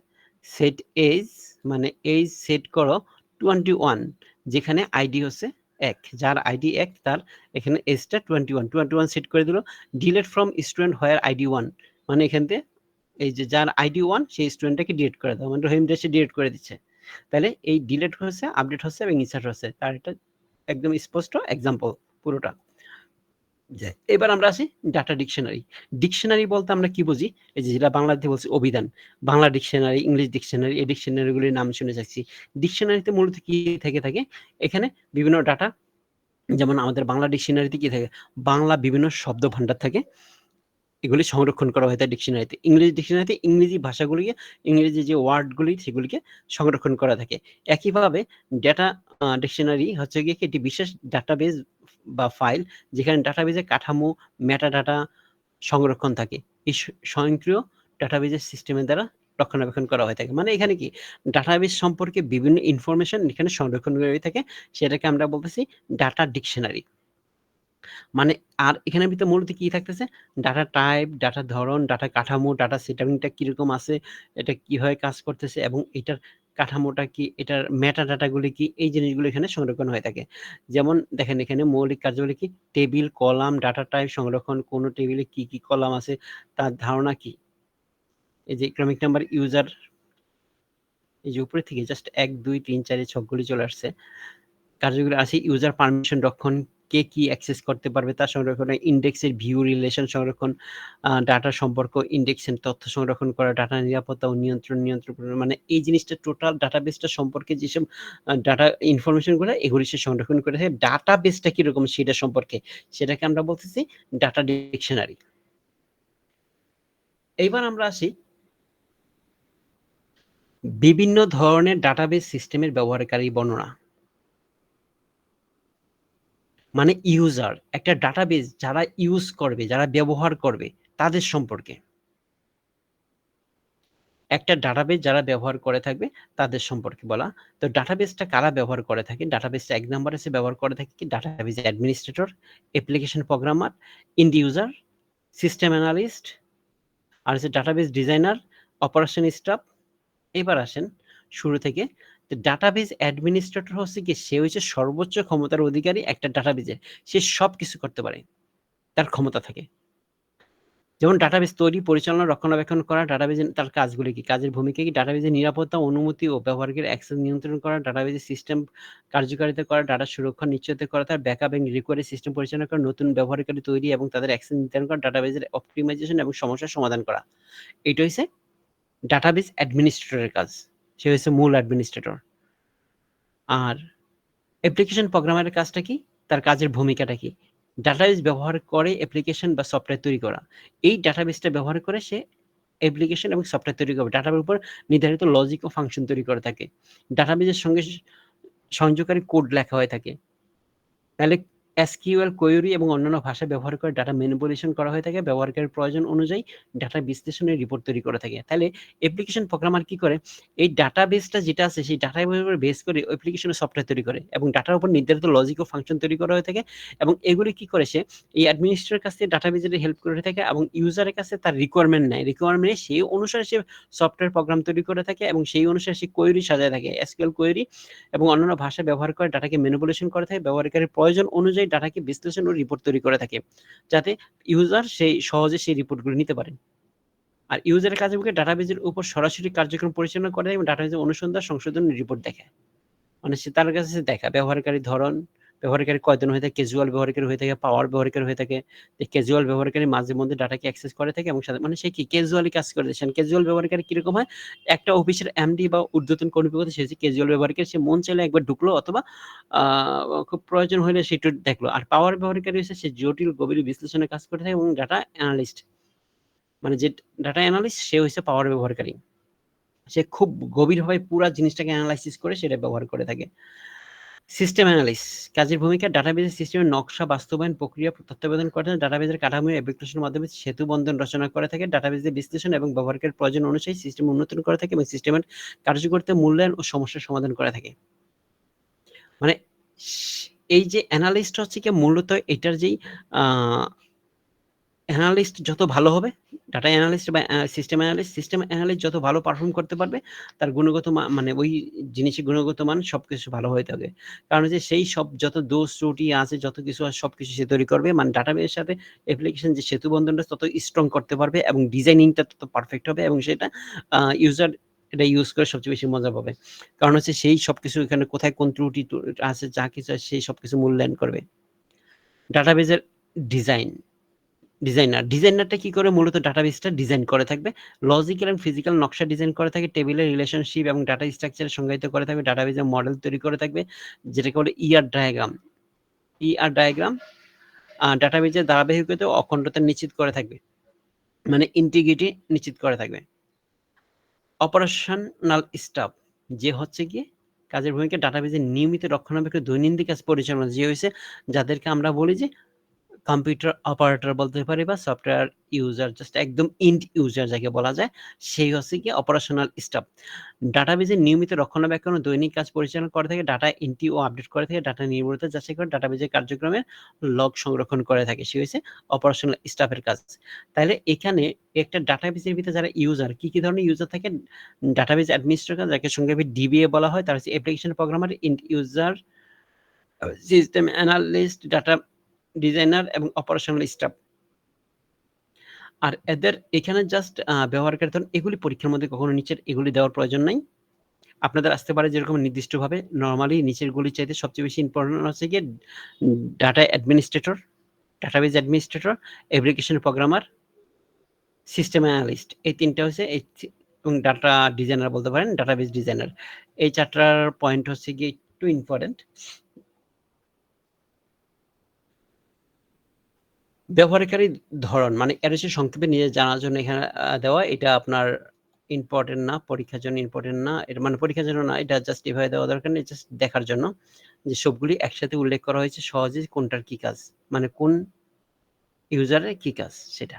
সেট এজ মানে এজ সেট করো 21, যেখানে আইডি হচ্ছে 1, যার আইডি 1 তার এখানে এজটা 21 সেট করে দিল। Delete from student where ID 1, মানে এখান থেকে এই যে যার আইডি 1 সেই স্টুডেন্টটাকে ডিলিট করে দাও, মানে রহিম দেশে ডিলিট করে দিচ্ছে। তাহলে এই ডিলিট হচ্ছে, আপডেট হচ্ছে এবং ইনসার্ট হচ্ছে, তার এটা একদম স্পষ্ট এক্সাম্পল পুরোটা। এবার আমরা আসি ডাটা ডিকশনারি। ডিকশনারি বলতে আমরা কি বুঝি? এই যে যেটা বাংলাতে বলছি অভিধান, বাংলা ডিকশনারি, ইংলিশ ডিকশনারি, এই ডিকশনারিগুলির নাম শুনে যাচ্ছি। ডিকশনারিতে মূলত কি থেকে থাকে? এখানে বিভিন্ন ডাটা, যেমন আমাদের বাংলা ডিকশনারিতে কি থাকে? বাংলা বিভিন্ন শব্দ ভান্ডার থাকে, এগুলি সংরক্ষণ করা হয় ডিকশনারিতে। ইংরেজি ডিকশনারিতে ইংরেজি ভাষাগুলিকে, ইংরেজি যে ওয়ার্ডগুলি সেগুলিকে সংরক্ষণ করা থাকে। একইভাবে ডেটা ডিকশনারি হচ্ছে গিয়ে একটি বিশেষ ডাটাবেজ বা ফাইল, যেখানে ডাটাবেজের কাঠামো, মেটা ডাটা সংরক্ষণ থাকে। এই স্বয়ংক্রিয় ডাটাবেজের সিস্টেমের দ্বারা রক্ষণাবেক্ষণ করা হয়ে থাকে। মানে এখানে কি? ডাটাবেজ সম্পর্কে বিভিন্ন ইনফরমেশন এখানে সংরক্ষণ করা হয়ে থাকে, সেটাকে আমরা বলতেছি ডাটা ডিকশনারি। মানে আর এখানের ভিতরে মূলত কি থাকতেছে? ডাটা টাইপ, ডাটা ধরন, ডাটা কাঠামো, ডাটা সেটারিংটা কিরকম আছে, এটা কিভাবে কাজ করতেছে এবং এটার কাঠামোটা কি, এটার মেটা ডাটাগুলি কি, এই জিনিসগুলো এখানে সংরক্ষণ হয়ে থাকে। যেমন দেখেন এখানে মৌলিক কার্যাবলী কি? টেবিল, কলাম, ডাটা টাইপ সংরক্ষণ, কোন টেবিলে কি কি কলাম আছে তার ধারণা কি? এই যে ক্রমিক নাম্বার, ইউজার, এই যে উপরে থেকে জাস্ট 1, 2, 3, 4 এই ছকগুলি চলে আসছে। কার্যগুলো আছে ইউজার পারমিশন রক্ষণ, কে কি অ্যাক্সেস করতে পারবে তার সংরক্ষণ, ইন্ডেক্সের ভিউ রিলেশন সংরক্ষণ, ডাটা সম্পর্ক, ইন্ডেক্সের তথ্য সংরক্ষণ করা, ডাটা নিরাপত্তা ও নিয়ন্ত্রণ মানে এই জিনিসটা টোটাল ডাটাবেসটা সম্পর্কে যেসব ডাটা ইনফরমেশনগুলো এগুলি সে সংরক্ষণ করে থাকে। ডাটাবেসটা কিরকম সেটা সম্পর্কে, সেটাকে আমরা বলতেছি ডাটা ডিকশনারি। এইবার আমরা আসি বিভিন্ন ধরনের ডাটাবেস সিস্টেমের ব্যবহারকারী বর্ণনা। মানে ইউজার, একটা ডাটাবেস যারা ইউজ করবে, যারা ব্যবহার করবে তাদের সম্পর্কে। একটা ডাটাবেস যারা ব্যবহার করে থাকবে তাদের সম্পর্কে বলা। তো ডাটাবেসটা কারা ব্যবহার করে থাকে? ডাটাবেসটা 1 নম্বরে সে ব্যবহার করে থাকে কি? Database administrator, application programmer, end user, system analyst, আর হচ্ছে ডাটাবেস ডিজাইনার, অপারেশন স্টাফ। এবার আসেন শুরু থেকে। ডাটাবেস অ্যাডমিনিস্ট্রেটর হচ্ছে কি? সে হচ্ছে সর্বোচ্চ ক্ষমতার অধিকারী একটা ডাটাবেজের। সে সবকিছু করতে পারে, তার ক্ষমতা থাকে। যেমন ডাটাবেস তৈরি, পরিচালনা, রক্ষণাবেক্ষণ করা, ডাটাবেজে তার কাজগুলি কি? কাজের ভূমিকা কি? ডাটাবেজের নিরাপত্তা, অনুমতি ও ব্যবহারকারীর অ্যাক্সেস নিয়ন্ত্রণ করা, ডাটাবেজের সিস্টেম কার্যকারিতা করা, ডাটা সুরক্ষা নিশ্চিত করা, তার ব্যাকআপ এবং রিকভারি সিস্টেম পরিচালনা করা, নতুন ব্যবহারকারী তৈরি এবং তাদের অ্যাক্সেস নির্ধারণ করা, ডাটাবেজের অপটিমাইজেশন এবং সমস্যার সমাধান করা। এটা হচ্ছে ডাটাবেস অ্যাডমিনিস্ট্রেটরের কাজ। সে হচ্ছে মূল অ্যাডমিনিস্ট্রেটর। আর অ্যাপ্লিকেশন প্রোগ্রামারের কাজটা কি? তার কাজের ভূমিকাটা কি? ডাটাবেস ব্যবহার করে অ্যাপ্লিকেশন বা সফটওয়্যার তৈরি করা। এই ডাটাবেসটা ব্যবহার করে সে অ্যাপ্লিকেশন এবং সফটওয়্যার তৈরি করবে। ডাটার উপর নির্ধারিত লজিক ও ফাংশন তৈরি করে থাকে। ডাটাবেজের সঙ্গে সংযোগকারী কোড লেখা হয়ে থাকে। তাহলে SQL কোয়েরি এবং অন্যান্য ভাষা ব্যবহার করে ডাটা ম্যানিপুলেশন করা হয়ে থাকে। ব্যবহারকারীর প্রয়োজন অনুযায়ী ডাটা বিশ্লেষণের রিপোর্ট তৈরি করে থাকে। তাহলে অ্যাপ্লিকেশন প্রোগ্রামার কি করে? এই ডাটাবেসটা যেটা আছে সেই ডাটার উপর বেস করে অ্যাপ্লিকেশনের সফটওয়্যার তৈরি করে এবং ডাটার উপর নির্ধারিত লজিক ও ফাংশন তৈরি করা হয়ে থাকে এবং এগুলি কি করে সে এই অ্যাডমিনিস্ট্রেটরের কাছ থেকে ডাটাবেজের হেল্প করে থাকে এবং ইউজারের কাছে তার রিকোয়ারমেন্ট নেয়। রিকোয়ারমেন্ট সেই অনুসারে সে সফটওয়্যার প্রোগ্রাম তৈরি করে থাকে এবং সেই অনুসারে সে কোয়েরি সাজায় থাকে। SQL কোয়েরি এবং অন্যান্য ভাষা ব্যবহার করে ডাটাকে ম্যানিপুলেশন করে থাকে। ব্যবহারকারীর প্রয়োজন অনুযায়ী ডাটাকে বিশ্লেষণ ও রিপোর্ট তৈরি করে থাকে। যাতে ইউজার সহজে সেই রিপোর্টগুলো নিতে পারে। আর ইউজারের কাজে ডাটাবেজের উপর সরাসরি কার্যক্রম পরিচালনা করে এবং ডাটাবেজের অনুসন্ধান, সংশোধন, রিপোর্ট দেখায়। মানে তার কাছে দেখা ব্যবহারকারীর ধরন, ব্যবহারকারী কয়জন হয়ে থাকে, ক্যাজুয়াল ব্যবহারকারী হয়ে থাকে, পাওয়ার ব্যবহারকারী হয়ে থাকে। ক্যাজুয়াল ব্যবহারকারী মাঝে মধ্যে ডাটাকে অ্যাক্সেস করে থাকে এবং সাথে মানে সে কি ক্যাজুয়ালি কাজ করে দেন। ক্যাজুয়াল ব্যবহারকারী কিরকম হয়? একটা অফিসের এমডি বা ঊর্ধ্বতন কর্মকর্তা সে হচ্ছে ক্যাজুয়াল ব্যবহারকারী। সে মন চাইলে একবার ঢুকলো অথবা খুব প্রয়োজন হলে সে একটু দেখলো। আর পাওয়ার ব্যবহারকারী হচ্ছে সে জটিল গভীর বিশ্লেষণে কাজ করে থাকে এবং ডাটা অ্যানালিস্ট মানে যে ডাটা অ্যানালিস্ট সে হচ্ছে পাওয়ার ব্যবহারকারী। সে খুব গভীরভাবে পুরা জিনিসটাকে অ্যানালাইসিস করে সেটা ব্যবহার করে থাকে। সিস্টেম অ্যানালিস্ট কাজের ভূমিকা ডাটাবেজের সিস্টেমের নকশা বাস্তবায়ন প্রক্রিয়া তত্ত্বাবধান করে থাকে। ডাটাবেজের কাঠামো অ্যাপ্লিকেশনের মাধ্যমে সেতু বন্ধন রচনা করে থাকে। ডাটাবেজের বিশ্লেষণ এবং ব্যবহারকারীর প্রয়োজন অনুযায়ী সিস্টেম উন্নয়ন করে থাকে এবং সিস্টেমের কার্যকারিতা মূল্যায়ন ও সমস্যার সমাধান করে থাকে। মানে এই যে অ্যানালিস্ট হচ্ছে কি মূলত এটার যেই অ্যানালিস্ট যত ভালো হবে, ডাটা অ্যানালিস্ট বা সিস্টেম অ্যানালিস্ট যত ভালো পারফর্ম করতে পারবে, তার গুণগত মানে ওই জিনিসের গুণগত মান সবকিছু ভালো হয়ে থাকে। কারণ হচ্ছে সেই সব যত দোষ ত্রুটি আছে, যত কিছু আছে সবকিছু সে তৈরি করবে। মানে ডাটাবেসের সাথে অ্যাপ্লিকেশন যে সেতু বন্ধনটা তত স্ট্রং করতে পারবে এবং ডিজাইনিংটা তত পারফেক্ট হবে এবং সেটা ইউজার এটা ইউজ করে সবচেয়ে বেশি মজা পাবে। কারণ হচ্ছে সেই সবকিছু এখানে কোথায় কোন ত্রুটি আছে যা কিছু আছে সেই সবকিছু মূল্যায়ন করবে। ডাটাবেজের ডিজাইনারটা কি করে? মূলত ডাটাবেসটা ডিজাইন করে থাকবে। লজিক্যাল এন্ড ফিজিক্যাল নকশা ডিজাইন করে থাকে, টেবিলের রিলেশনশিপ এবং ডাটা স্ট্রাকচার সংজ্ঞায়িত করে থাকবে, ডাটাবেসের মডেল তৈরি করে থাকবে যেটাকে বলে ডায়াগ্রাম ডাটাবেসের ধারাবাহিকতা ও অখণ্ডতা নিশ্চিত করে থাকবে, মানে ইন্টিগ্রিটি নিশ্চিত করে থাকবে। অপারেশনাল স্টাফ যে হচ্ছে গিয়ে কাজের ভূমিকা ডাটাবেসের নিয়মিত রক্ষণাবেক্ষণ দৈনন্দিন কাজ পরিচালনা যে হয়েছে যাদেরকে আমরা বলি যে কম্পিউটার অপারেটর বলতে পারি বা সফটওয়্যার ইউজার, জাস্ট একদম ইন্ড ইউজার যাকে বলা যায়, সেই হচ্ছে কি অপারেশনাল স্টাফ। ডাটাবেজের নিয়মিত রক্ষণাবেক্ষণ ও দৈনিক কাজ পরিচালনা করে থাকে, ডাটা এন্ট্রি ও আপডেট করে থাকে, ডাটা নির্ভরতা যাচাই করে ডাটাবেজের কার্যক্রমের লগ সংরক্ষণ করে থাকে, সে হচ্ছে অপারেশনাল স্টাফের কাজ। তাহলে এখানে একটা ডাটাবেজের ভিতরে যারা ইউজার, কি কি ধরনের ইউজার থাকে? ডাটাবেজ অ্যাডমিনিস্ট্রেটর যাকে সংক্ষেপে ডিবিএ বলা হয়, তার হচ্ছে application programmer, ইন্ড user, system analyst, data designer এবং অপারেশনাল স্টাফ। আর এদের এখানে জাস্ট ব্যবহারকারী ধরুন এগুলি পরীক্ষার মধ্যে কখনো নিচের এগুলি দেওয়ার প্রয়োজন নাই। আপনাদের আসতে পারে যেরকম নির্দিষ্টভাবে নরমালি নিচের গুলি চাইতে সবচেয়ে বেশি ইম্পর্টেন্ট হচ্ছে গিয়ে data administrator, database administrator, application programmer, system analyst. এই ৩টা হচ্ছে এবং ডাটা ডিজাইনার বলতে পারেন, ডাটাবেজ ডিজাইনার। এই ৪টার পয়েন্ট হচ্ছে গিয়ে একটু ইম্পর্টেন্ট। ব্যবহারকারী ধরন মানে এর হচ্ছে সংক্ষেপে নিজে জানার জন্য এখানে দেওয়া। এটা আপনার ইম্পর্টেন্ট না, পরীক্ষার জন্য ইম্পর্টেন্ট না। এটা মানে পরীক্ষার জন্য না, এটা জাস্ট এভাবে দেওয়া দরকার নেই, জাস্ট দেখার জন্য যে সবগুলি একসাথে উল্লেখ করা হয়েছে সহজে কোনটার কি কাজ, মানে কোন ইউজারের কি কাজ সেটা।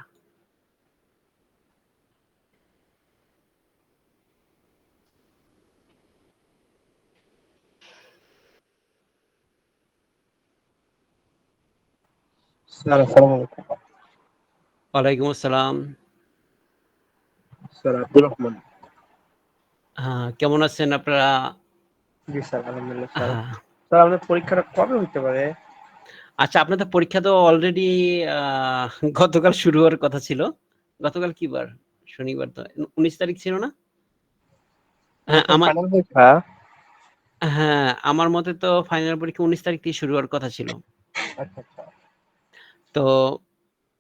স্যার আসসালামু আলাইকুম। ওয়ালাইকুম আসসালাম। স্যার আব্দুর রহমান। হ্যাঁ, কেমন আছেন আপনারা? জি স্যার, আলহামদুলিল্লাহ স্যার। হ্যাঁ, স্যার আমাদের পরীক্ষাটা কবে হইতে পারে? আচ্ছা আপনাদের পরীক্ষা তো অলরেডি গতকাল শুরু হওয়ার কথা ছিল। গতকাল কি বার? শনিবার তো 19 তারিখ ছিল না? হ্যাঁ তো আমার ফাইনাল পরীক্ষা। হ্যাঁ, আমার মতে তো ফাইনাল পরীক্ষা 19 তারিখ থেকে শুরু হওয়ার কথা ছিল। আচ্ছা আচ্ছা। তো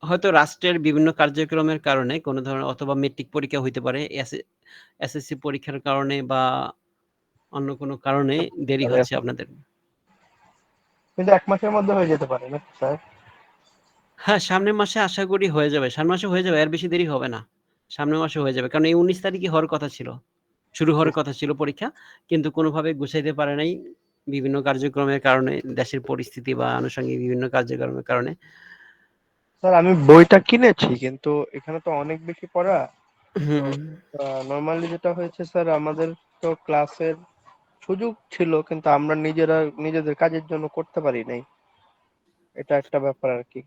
হয়তো রাষ্ট্রের বিভিন্ন কার্যক্রমের কারণে কোনো ধরনের অথবা মেট্রিক পরীক্ষা হইতে পারে, এসএসসি পরীক্ষার কারণে বা অন্য কোনো কারণে দেরি হচ্ছে আপনাদের। কিন্তু 1 মাসের মধ্যে হয়ে যেতে পারে নাকি স্যার? হ্যাঁ, সামনের মাসে আশা করি হয়ে যাবে। সামনের মাসে হয়ে যাবে, এর বেশি দেরি হবে না। সামনের মাসে হয়ে যাবে। কারণ এই 19 তারিখে হওয়ার কথা ছিল। শুরু হওয়ার কথা ছিল পরীক্ষা। কিন্তু কোনোভাবে গুছাইতে পারে নাই। বিভিন্ন কার্যক্রমের কারণে, দেশের পরিস্থিতি বা আনুষঙ্গিক বিভিন্ন কার্যক্রমের কারণে। স্যার আমি বইটা কিনেছি, কিন্তু এখানে তো অনেক বেশি পড়া। তো হুম। নর্মালি যেটা হয়েছে স্যার, আমাদের তো ক্লাসের সুযোগ ছিল, কিন্তু আমরা নিজেদের কাজের জন্য করতে পারি নাই। এটা একটা ব্যাপার আর কি।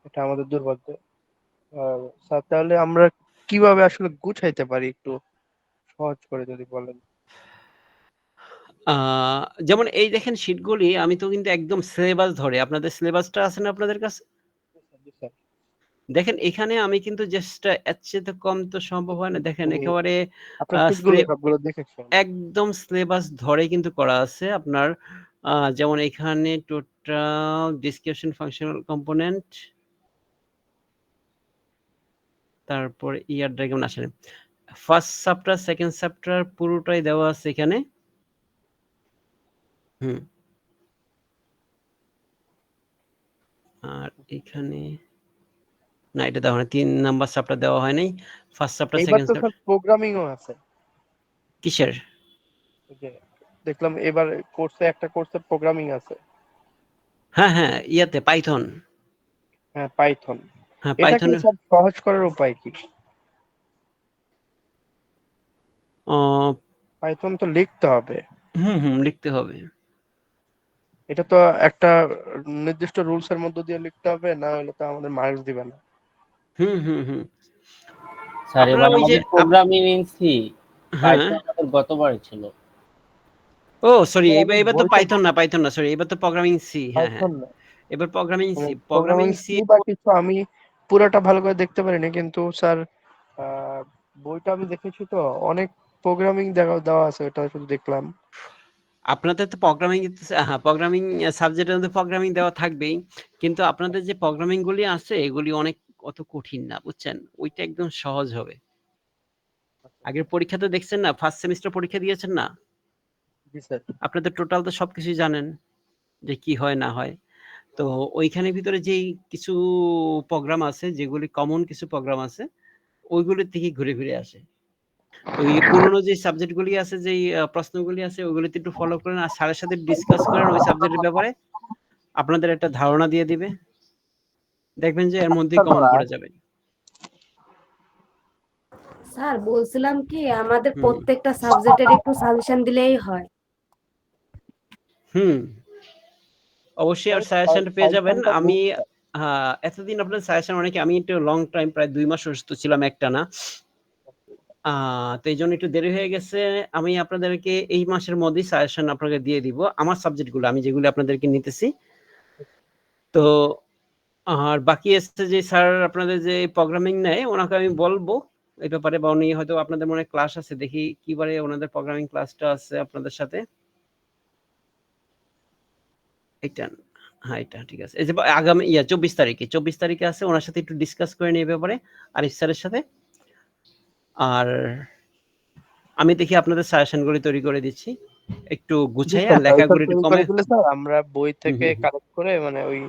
এটা আমাদের দুর্ভাগ্য। স্যার তাহলে আমরা কিভাবে আসলে গুছাইতে পারি, একটু সহজ করে যদি বলেন। আ যেমন এই দেখেন শিটগুলি আমি তো কিন্তু একদম সিলেবাস ধরে, আপনাদের সিলেবাসটা আছে না আপনাদের কাছে? জি স্যার। দেখেন এখানে আমি কিন্তু জাস্ট এর চেয়ে তো কম তো সম্ভব হয় না। দেখেন আমি একেবারে আপনার আ শিটগুলো স্লে সবগুলো দেখেছি আমি। একদম সিলেবাস ধরে কিন্তু করা আছে আপনার। যেমন এখানে টোটাল ডিসক্রিপশন ফাংশনাল কম্পোনেন্ট, তারপরে ইয়ার ডায়াগ্রাম আসলে ফার্স্ট চ্যাপ্টার, সেকেন্ড চ্যাপ্টার পুরোটাই দেওয়া আছে এখানে। হুম। আর এখানে না, এটা দেওয়া হয় ৩ নাম্বার চ্যাপ্টার দেওয়া হয় নাই। ফার্স্ট চ্যাপ্টার, এইবার সেকেন্ড তো চ্যাপ্টার। স্যার প্রোগ্রামিংও আছে। কিসের? ওই যে দেখলাম এবার একটা কোর্সে প্রোগ্রামিং আছে। হ্যাঁ, হ্যাঁ, ইয়াতে পাইথন। হ্যাঁ, পাইথন। হ্যাঁ, এটাকে পাইথনের স্যার সহজ করার উপায় কি? অ পাইথন তো লিখতে হবে। হুম, লিখতে হবে। এটা তো একটা নির্দিষ্ট রুলস এর মধ্য দিয়ে লিখতে হবে, না হলে তো আমাদের মার্কস দিবে না। হুম। স্যার আপনারা এবার ওই যে আমাদের প্রোগ্রামিং ইন সি, হ্যাঁ। পাইথন আমাদের গতবারে ছিল। ও সরি, স্যার আমি এবার তো বইটা পাইথন না, সরি, এবার তো প্রোগ্রামিং সি। হ্যাঁ। পাইথন না, এবার প্রোগ্রামিং মানে C. Programming programming C C বা কিছু, আমি পুরোটা ভালো করে দেখতে পারিনি, কিন্তু স্যার বইটা আমি দেখেছি তো, অনেক প্রোগ্রামিং দেওয়া আছে, ওটা শুধু দেখলাম। আপনাদের তো প্রোগ্রামিং, হ্যাঁ, প্রোগ্রামিং সাবজেক্টের মধ্যে প্রোগ্রামিং দেওয়া থাকবেই। কিন্তু আপনাদের যে প্রোগ্রামিং গুলি আছে এগুলি অত কঠিন না, বুঝছেন? ওইটা একদম সহজ হবে। আগের পরীক্ষা তো দেখছেন না, ফার্স্ট সেমিস্টার পরীক্ষা দিয়েছেন না? জি স্যার। আপনাদের টোটাল তো সবকিছুই জানেন যে কি হয় না হয়। তো ওইখানের ভিতরে যেই কিছু প্রোগ্রাম আছে, যেগুলি কমন কিছু প্রোগ্রাম আছে, ওইগুলির থেকেই ঘুরে ফিরে আসে। তো এই পুরোনো যে সাবজেক্টগুলি আছে, যেই প্রশ্নগুলি আছে ওইগুলিতে একটু ফলো করেন আর স্যারের সাথে ডিসকাস করেন ওই সাবজেক্টের ব্যাপারে। আপনাদের একটা ধারণা দিয়ে দিবে। দেখবেন যে এর মধ্যেই কমন ধরা পড়ে যাবে। স্যার বলছিলাম কি আমাদের হুম, প্রত্যেকটা সাবজেক্টের একটু সাজেশন দিলেই হয়। হুম। অবশ্যই আর সাজেশনটা পেয়ে যাবেন। সাজেশনটা আমি দিন স্যার। এতদিন আপনার সাজেশন অনেকে, আমি একটু লং টাইম প্রায় ২ মাস অসুস্থ ছিলাম একটানা। আ তো এইজন্য একটু দেরি হয়ে গেছে। আমি আপনাদেরকে এই মাসের মধ্যেই সাজেশন আপনাকে দিয়ে দিব। আমার সাবজেক্টগুলো আমি যেগুলো আপনাদেরকে নিতেছি। তো আর বাকি আছে যে স্যার আপনাদের যে প্রোগ্রামিং নেয় ওনাকে আমি বলব এই ব্যাপারে, বা উনি হয়তো আপনাদের মনে হয় ক্লাস আছে, দেখি কি বারে ওনাদের প্রোগ্রামিং ক্লাসটা আছে আপনাদের সাথে। এইটা, হ্যাঁ, এটা ঠিক আছে। এই যে আগামী ২৪ তারিখে আছে। ওনার সাথে একটু ডিসকাস করে নিই এই ব্যাপারে আরিফ স্যারের সাথে। আর আমি দেখি আপনাদের সাজেশনগুলি তৈরি করে দিচ্ছি। একটু জি গুছাইয়া স্যার, লেখাগুলি একটু তৈরি করে কমে। দিলে স্যার আমরা বই হুম, থেকে হুম, হুম। কালেক্ট করে, মানে ওই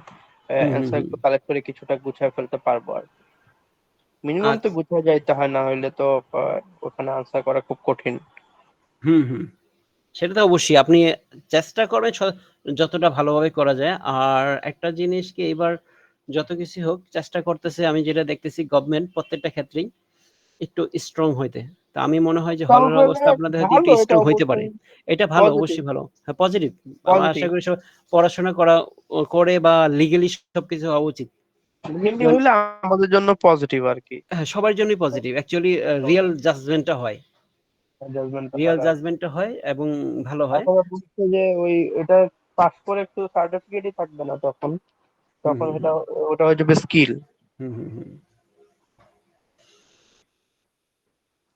হুম, হুম, অ্যান্সার হুম। গুলো কালেক্ট করে কিছুটা গুছিয়ে ফেলতে পারবো আর মিনিমাম তো আচ্ছা। গুছিয়ে যাইতে হয়, না হলে তো ওখানে আনসার করা খুব কঠিন। হুম। সেটা তো অবশ্যই। আপনি চেষ্টা করবেন যতটা ভালোভাবে করা যায়। আর একটা জিনিস কি, এবার যত কিছুই হোক চেষ্টা করতেছে, আমি যেটা দেখতেছি গভর্নমেন্ট প্রত্যেকটা ক্ষেত্রেই একটু স্ট্রং হইতে। তো আমি মনে হয় যে স্ট্রং হলের হলে অবস্থা আপনাদের হয়তো একটু ভালো, এটা স্ট্রং হইতে পারে। অবশ্যই এটা ভালো, পজিটিভ। অবশ্যই ভালো। হ্যাঁ, পজিটিভ। আমরা আশা পজিটিভ করি পড়াশোনা করে বা লিগ্যালি সবকিছু হওয়া উচিত। হিন্দি যেমন হইলে আমাদের জন্য পজিটিভ আর কি। হ্যাঁ, সবার জন্যই পজিটিভ। অ্যাকচুয়ালি রিয়াল জাজমেন্টটা হয়। জাজমেন্টটা রিয়াল হয় আর কি। জাজমেন্টটা হয় এবং ভালো হয়। অথবা বুঝছে যে ওই এটা পাস করে একটু সার্টিফিকেটই থাকবে না, তখন হুম, তখন হুম, এটা ওটা হয়ে যাবে স্কিল। হুম।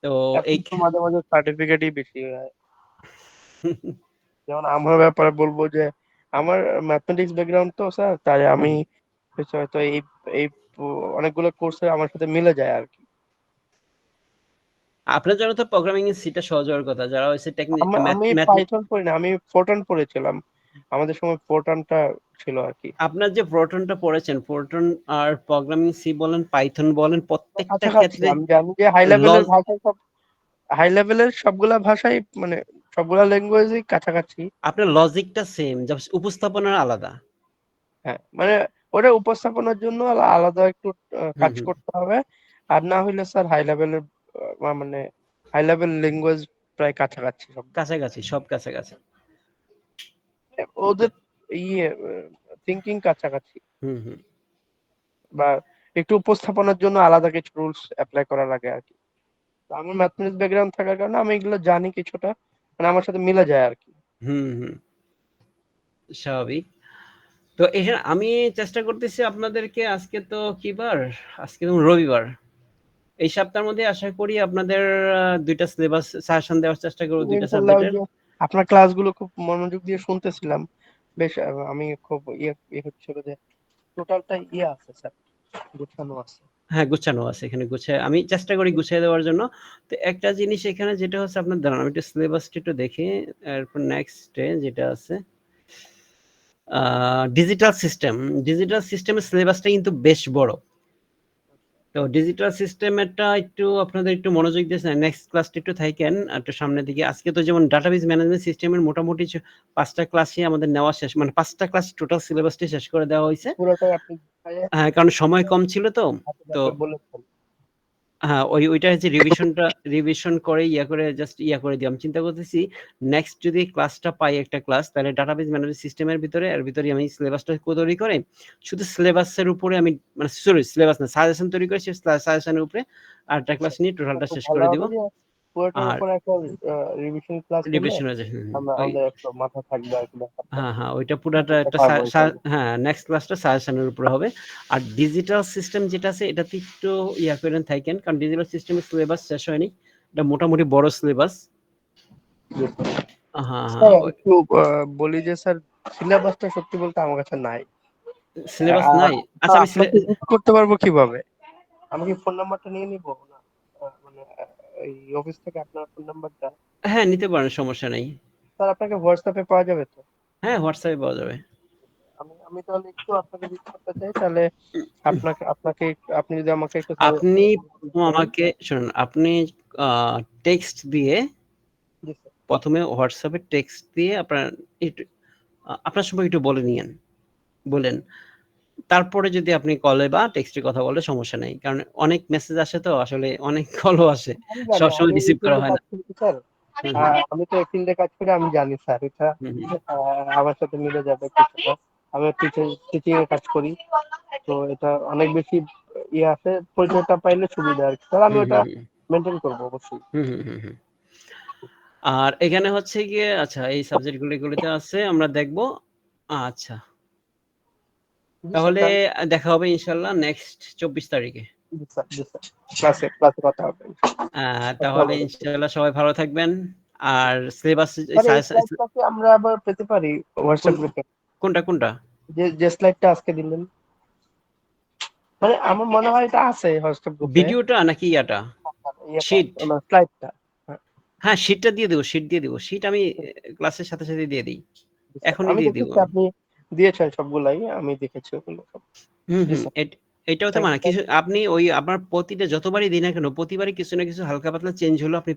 তো এখন এই তো মাঝে মাঝে সার্টিফিকেটই বেশি হয়। যেমন আমার ব্যাপারে বলবো যে আমার ম্যাথমেটিক্স ব্যাকগ্রাউন্ড তো স্যার, তাই আমি হয়তো এই এই অনেকগুলো কোর্সে আমার সাথে মিলে যায় আর কি। আপনার জন্য তো প্রোগ্রামিং এর সিটা সহজ হওয়ার কথা। যারা হচ্ছে আমি পাইথন পড়ি না, আমি ফোরট্রান পড়েছিলাম। আমাদের সময় ফোরট্রানটা ছিল আর কি। আপনার যে প্রোটনটা পড়েছেন, প্রোটন আর প্রোগ্রামিং সি বলেন, পাইথন বলেন, প্রত্যেকটা কাছাকাছি ক্ষেত্রে আমি জানি যে হাই লজ লেভেলের ভাষা, সব হাই লেভেলের সবগুলা ভাষাই মানে সবগুলা ল্যাঙ্গুয়েজই কাছাকাছি। আপনার লজিকটা সেম, জাস্ট উপস্থাপনা আলাদা। হ্যাঁ, মানে ওটা উপস্থাপনার জন্য আলাদা একটু হুম, কাজ হুম। করতে হবে। আর না হইলে স্যার হাই লেভেলের মানে হাই লেভেল ল্যাঙ্গুয়েজ প্রায় কাছাকাছি সব। কাছাকাছি, সব কাছাকাছি। তো ওদের ইয়ে থিংকিং কাছাকাছি, হুম, হুম। বা একটু উপস্থাপনার জন্য আলাদা কিছু রুলস অ্যাপ্লাই করা লাগে আর কি। তো আমার ম্যাথমেটিক্স ব্যাকগ্রাউন্ড থাকার কারণে আমি এগুলো জানি কিছুটা, মানে আমার সাথে মিলে যায় আর কি। হুম, হুম। স্বাভাবিক। তো এখানে আমি চেষ্টা করতেছি আপনাদেরকে, আজকে তো কি বার? আজকে তো রবিবার। এই সপ্তাহের মধ্যে আশা করি আপনাদের ২ টা সিলেবাস সাজেশন দেওয়ার চেষ্টা করব ২ টা ইনশাল্লাহ ওই সাবজেক্টের। যে আপনার ক্লাসগুলো খুব মনোযোগ দিয়ে শুনতেছিলাম, বেশ আমি খুব ইয়ে হচ্ছিল যে টোটালটা ইয়ে আছে স্যার, গোছানো আছে। হ্যাঁ, গুছানো আছে। এখানে গুছায় আমি চেষ্টা করি গুছিয়ে দেওয়ার জন্য। তো একটা জিনিস এখানে যেটা হচ্ছে, আপনার দাঁড়ান আমি একটু সিলেবাসটা একটু দেখি। এরপর নেক্সট এ যেটা আছে ডিজিটাল সিস্টেম। ডিজিটাল সিস্টেমের সিলেবাসটা কিন্তু বেশ বড়। তো ডিজিটাল সিস্টেমেরটা একটু আপনাদের একটু মনোযোগ দিয়ে নেক্সট ক্লাসটা একটু থাকেন একটু সামনের দিকে। আজকে তো যেমন ডাটাবেজ ম্যানেজমেন্ট সিস্টেমের মোটামুটি ৫ টা ক্লাসই আমাদের নেওয়া শেষ। মানে ৫ টা ক্লাস টোটাল সিলেবাসটি শেষ করে দেওয়া হইছে। পুরোটাই আপনি হ্যাঁ, কারণ সময় কম ছিল তো। হাতে তো হাতে বলেছেন। হ্যাঁ, ওইটা হচ্ছে রিভিশন করে করে জাস্ট করে দিই। আমি চিন্তা করতেছি নেক্সট যদি ক্লাসটা পাই, একটা ক্লাস, তাহলে ডাটাবেজ ম্যানেজমেন্ট সিস্টেমের ভিতরে এর ভিতরে আমি সিলেবাসটা তৈরি করে শুধু সিলেবাসের উপরে আমি, মানে সরি সিলেবাস না, সাজেশন তৈরি করে সেই সাজেশনের উপরে আরেকটা ক্লাস নিয়ে টোটালটা খুব শেষ ভালো করে দিব। হবে যে পুরোটার আর উপর একটা রিভিশন ক্লাস দিলে রিভিশন আছে। আমরা ওই আমাদের একটু মাথা থাকবে আর কি ব্যাপারটা, হ্যাঁ, ওইটা পুরাটা বুঝতে একটা পারবো ইনশাল্লাহ। হ্যাঁ, নেক্সট ক্লাসটা সাজেশনের উপরে হবে। আর ডিজিটাল সিস্টেম যেটা আছে এটাতে একটু করেন থাকেন, কারণ ডিজিটাল সিস্টেমের সিলেবাস শেষ হয়নি। এটা মোটামুটি বড় সিলেবাস। হ্যাঁ, স্যার ওই একটু বলি যে স্যার সিলেবাসটা সত্যি বলতে আমার কাছে নাই। সিলেবাস আর নাই? আচ্ছা, আমি আপনাকে রিচ করতে পারবো কিভাবে? আমি কি ফোন নাম্বারটা নিয়ে নিব না? মানে এই অফিস থেকে আপনার ফোন নাম্বারটা হ্যাঁ, নিতে পারেন, সমস্যা নেই। স্যার আপনাকে হোয়াটসঅ্যাপে পাওয়া যাবে তো? হ্যাঁ, হোয়াটসঅ্যাপে পাওয়া যাবে। আমি আমি তাহলে একটু আপনাকে রিচ করতে চাই, তাহলে আপনাকে আপনাকে আপনি যদি আমাকে একটু আপনি করেন। আমাকে শুনুন, আপনি টেক্সট দিয়ে জি স্যার। ১ম এ হোয়াটসঅ্যাপে টেক্সট দিয়ে আপনার সম্পর্কে একটু বলেন। তারপরে যদি আপনি কলে বা টেক্সটে কথা বলে সমস্যা নাই। কারণ অনেক মেসেজ আসে তো, আসলে অনেক কলও আসে। আমি জানি, সবসময় আমি এই রিসিভ করা ফিল্ডে হয় কাজ না। করি স্যার। হুম, হুম, আমি তো এই ফিল্ডে কাজ করি, আমি জানি স্যার এটা হুম, হুম। আমার সাথে মিলে যাবে কিছুটা। আমি টিচিং এর কাজ করি, তো এটা অনেক বেশি ইয়ে আছে, পরিচয়টা পাইলে সুবিধা আর কি স্যার, আমি হুম, ওটা হুম, হুম। মেনটেন করবো অবশ্যই। হুম, হুম, হুম, হুম। আর এখানে হচ্ছে গিয়ে আচ্ছা, এই সাবজেক্টগুলো এগুলোতে আছে, আমরা দেখব। আচ্ছা, জি স্যার, তাহলে তাহলে দেখা হবে ইনশাআল্লাহ নেক্সট ২৪ তারিখে। জি স্যার, জি স্যার, ক্লাসে কথা হবে। তাহলে আসসালামু আলাইকুম। ইনশাআল্লাহ সবাই ভালো থাকবেন। আর সিলেবাস স্যার এই স্লাইডটা কি আমরা আবার পেতে পারি হোয়াটসঅ্যাপ গ্রুপে? কোনটা? যে যে স্লাইডটা আজকে দিলেন, মানে আমার মনে হয় এটা আছে হোয়াটসঅ্যাপ গ্রুপে, ভিডিওটা নাকি ইয়াটা? ইয়েটা শিট? স্লাইডটা। হ্যাঁ, হ্যাঁ, শিটটা দিয়ে দেব, শিট আমি ক্লাসের সাথে দিয়ে দিই। জি স্যার, এখনই আমি দিয়ে দিব। দেখেছি আপনি দিয়েছেন সবগুলাই, আমি দেখেছি ওগুলো সব। হুম, জি হুম। স্যার, এটাও তো থ্যাংক মানে ইউ। কিছু আপনি ওই আপনার প্রতিটা যতবারই দিন না কেন, প্রতিবারই কিছু না কিছু হালকা পাতলা চেঞ্জ হলেও আপনি